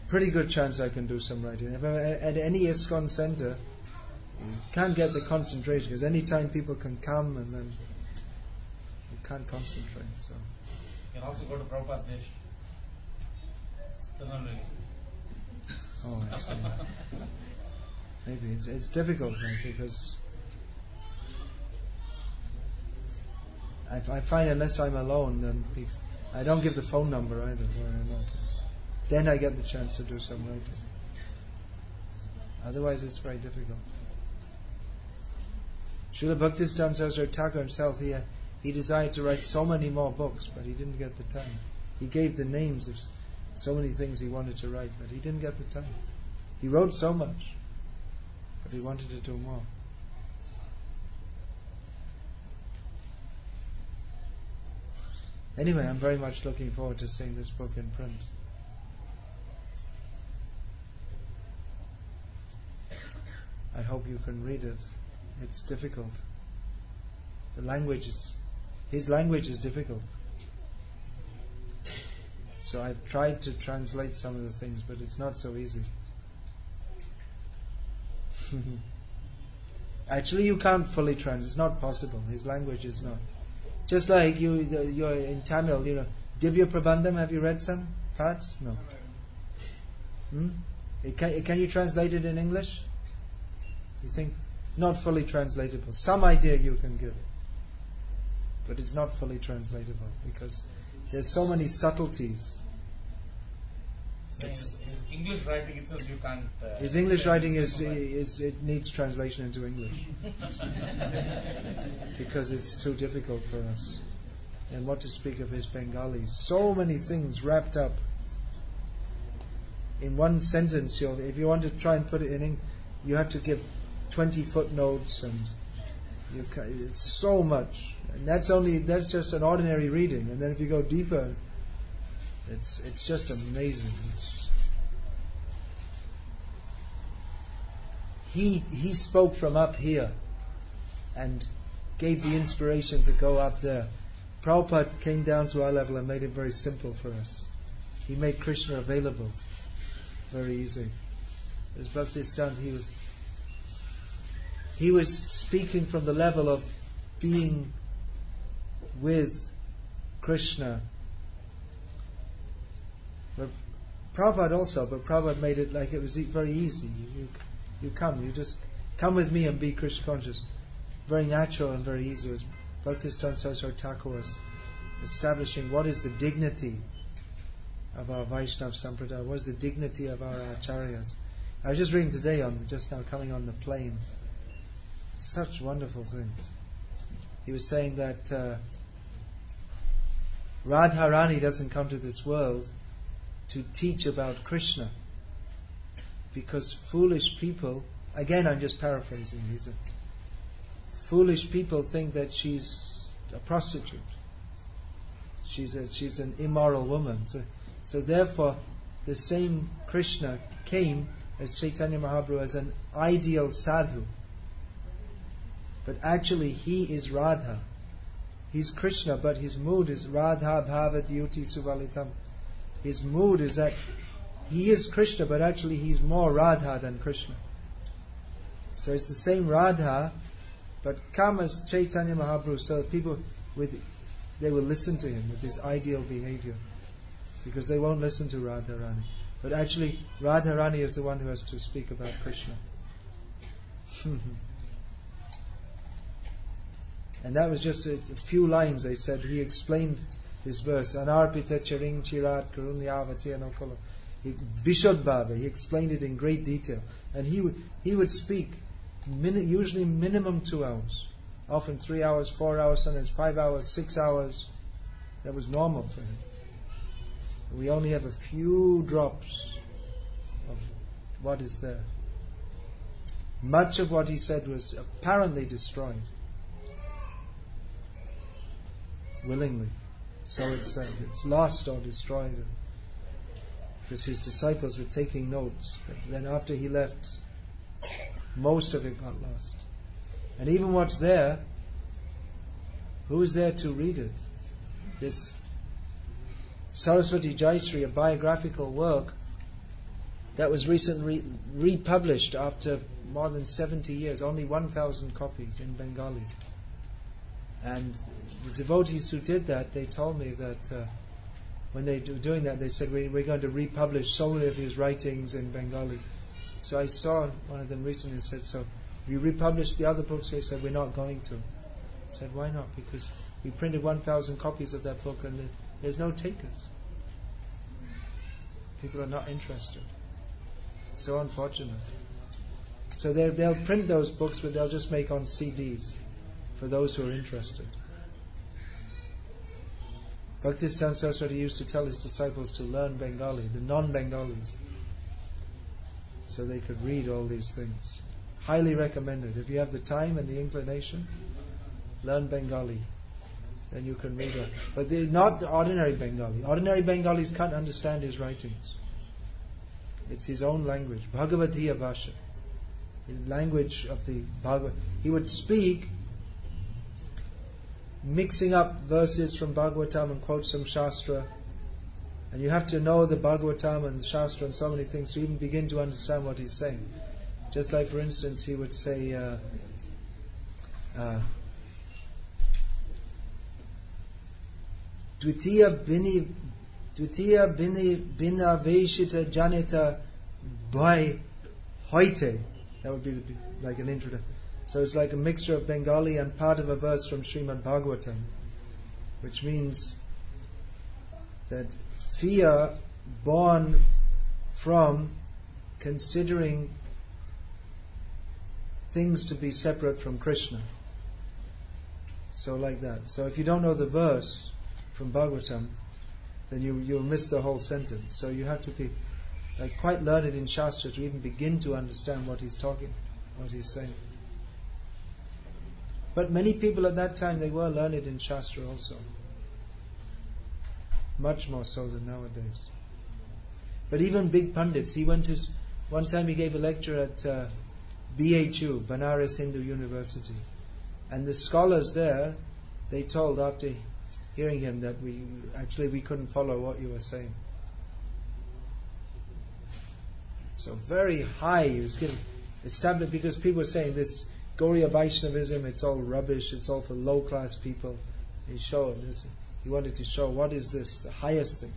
A: Pretty good chance I can do some writing. If I'm at any ISKCON center, you can't get the concentration, because any time people can come and then you can't concentrate. So
C: You can also go to Prabhupada-desh. Doesn't really.
A: Oh, I see. Maybe it's difficult, right, because I find unless I'm alone, then I don't give the phone number either where I'm at. Then I get the chance to do some writing. Otherwise, it's very difficult. Srila Bhaktisiddhanta Saraswati Thakur himself, he desired to write so many more books, but he didn't get the time. He gave the names of so many things he wanted to write, but he didn't get the time. He wrote so much, but he wanted to do more. Anyway, I'm very much looking forward to seeing this book in print. I hope you can read it. It's difficult. His language is difficult. So I've tried to translate some of the things, but it's not so easy. Actually, you can't fully translate. It's not possible. His language is not. Just like you're in Tamil, Divya Prabandham, have you read some parts? No. Can you translate it in English? You think not fully translatable. Some idea you can give. but it's not fully translatable because there's so many subtleties.
C: So his English writing itself you can't.
A: His English writing is it needs translation into English because it's too difficult for us. And what to speak of his Bengali? So many things wrapped up in one sentence. If you want to try and put it in English, you have to give 20 footnotes, and it's so much. And that's just an ordinary reading. And then if you go deeper, it's just amazing. He spoke from up here and gave the inspiration to go up there. Prabhupada came down to our level and made it very simple for us. He made Krishna available very easy. As Bhakti done, he was speaking from the level of being with Krishna. But Prabhupada also, but Prabhupada made it like it was very easy. You just come with me and be Krishna conscious. Very natural and very easy. It was Bhakti-siddhanta Saraswati Thakur was establishing what is the dignity of our Vaishnava Sampradaya, what is the dignity of our Acharyas. I was just reading today just now coming on the plane. Such wonderful things. He was saying that Radharani doesn't come to this world to teach about Krishna because foolish people, again I'm just paraphrasing these, foolish people think that she's a prostitute. She's an immoral woman. So therefore, the same Krishna came as Chaitanya Mahaprabhu as an ideal sadhu. But actually, he is Radha. He's Krishna, but his mood is Radha Bhavat Yuti Suvalitam. His mood is that he is Krishna, but actually he's more Radha than Krishna. So it's the same Radha, but come as Chaitanya Mahaprabhu, so people they will listen to him with his ideal behavior, because they won't listen to Radharani. But actually, Radharani is the one who has to speak about Krishna. And that was just a few lines. They said he explained this verse. Anarpita charing chirat karunyavati anokala. Bishad Baba. He explained it in great detail, and he would speak usually minimum 2 hours, often 3 hours, 4 hours, sometimes 5 hours, 6 hours. That was normal for him. We only have a few drops of what is there. Much of what he said was apparently destroyed willingly. So it's lost or destroyed, because his disciples were taking notes. But then after he left, most of it got lost. And even what's there, who is there to read it? This Saraswati Jayasri, a biographical work that was recently republished after more than 70 years, only 1,000 copies in Bengali. And the devotees who did that, they told me that when they were doing that, they said, we're going to republish so many of his writings in Bengali. So I saw one of them recently and said, so we republished the other books? They said, we're not going to. I said, why not? Because we printed 1,000 copies of that book and there's no takers. People are not interested. So unfortunate. So they'll print those books, but they'll just make on CDs for those who are interested. Bhakti-siddhanta Saraswati used to tell his disciples to learn Bengali, the non-Bengalis, so they could read all these things. Highly recommended. If you have the time and the inclination, learn Bengali. Then you can read it. But they're not ordinary Bengali. Ordinary Bengalis can't understand his writings. It's his own language. Bhagavatiya Bhasha. The language of the Bhagavad. He would speak mixing up verses from Bhagavatam and quotes from Shastra. And you have to know the Bhagavatam and the Shastra and so many things to even begin to understand what he's saying. Just like, for instance, he would say Dvitiya bina veshita janita bhai hoite. That would be like an introduction. So it's like a mixture of Bengali and part of a verse from Srimad Bhagavatam. which means that fear born from considering things to be separate from Krishna. So like that. So if you don't know the verse from Bhagavatam, then you'll miss the whole sentence. So you have to be quite learned in Shastra to even begin to understand what he's saying. But many people at that time, they were learned in Shastra also. Much more so than nowadays. But even big pundits, one time he gave a lecture at BHU, Banaras Hindu University. And the scholars there, they told after hearing him that we couldn't follow what you were saying. So very high he was getting established, because people were saying this Gauriya Vaishnavism, it's all rubbish, it's all for low class people. He wanted to show, what is this? The highest thing.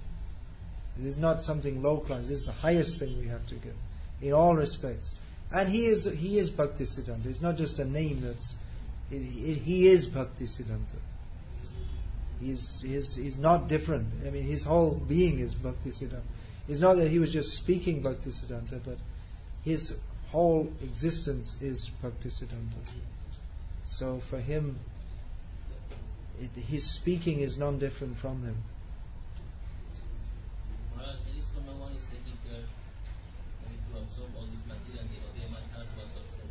A: It is not something low class, this is the highest thing we have to give, in all respects. And he is Bhaktisiddhanta. It's not just a name he is Bhaktisiddhanta. He's not different. I mean, his whole being is Bhaktisiddhanta. It's not that he was just speaking Bhaktisiddhanta, but his whole existence is Bhaktisiddhanta. So for him, his speaking is non-different from him.
B: Maharaj, there is no one is taking care to absorb all this material. They might ask what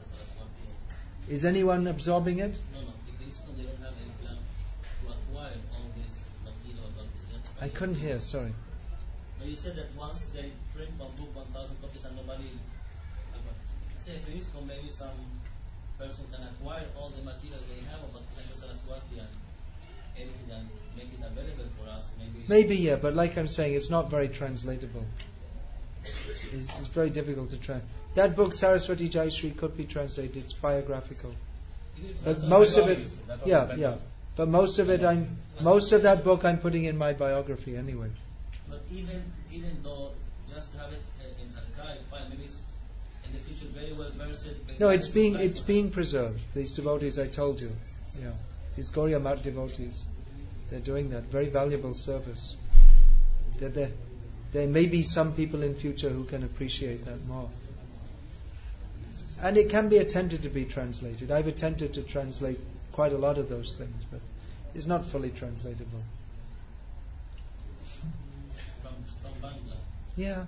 B: Saraswati.
A: Is anyone absorbing it?
B: No. If there is no, they don't have any plan to acquire all this material about this.
A: I couldn't hear, sorry.
B: But you said that once they print one book, 1,000 copies, and nobody. Say, for instance, maybe some person can acquire all the material they have about Saraswati and anything and make it available for us.
A: Maybe, yeah, but like I'm saying, it's not very translatable. It's very difficult to translate. That book, Saraswati Jayashree, could be translated. It's biographical. But most of it, yeah. But most of that book I'm putting in my biography anyway.
B: But even though just to have it in archive file, maybe it's in the future very well versed.
A: No, it's being preserved. These devotees, I told you, these Gauriya Mat devotees, they're doing that very valuable service. There may be some people in future who can appreciate that more. And it can be attempted to be translated. I've attempted to translate quite a lot of those things, but it's not fully translatable.
B: From Bangla.
A: Yeah.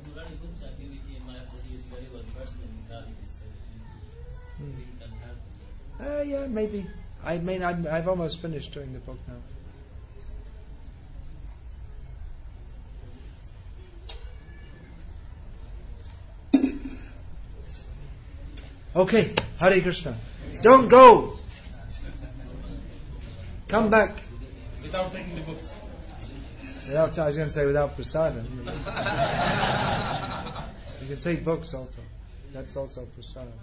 B: Murari Gupta activity in Mayapuri is very well versed in Bengali. Maybe he can help.
A: Yeah, maybe. I mean, I've almost finished doing the book now. Okay, Hare Krishna. Don't go. Come back.
C: Without taking the books.
A: I was going to say without prasadam. You can take books also. That's also prasadam.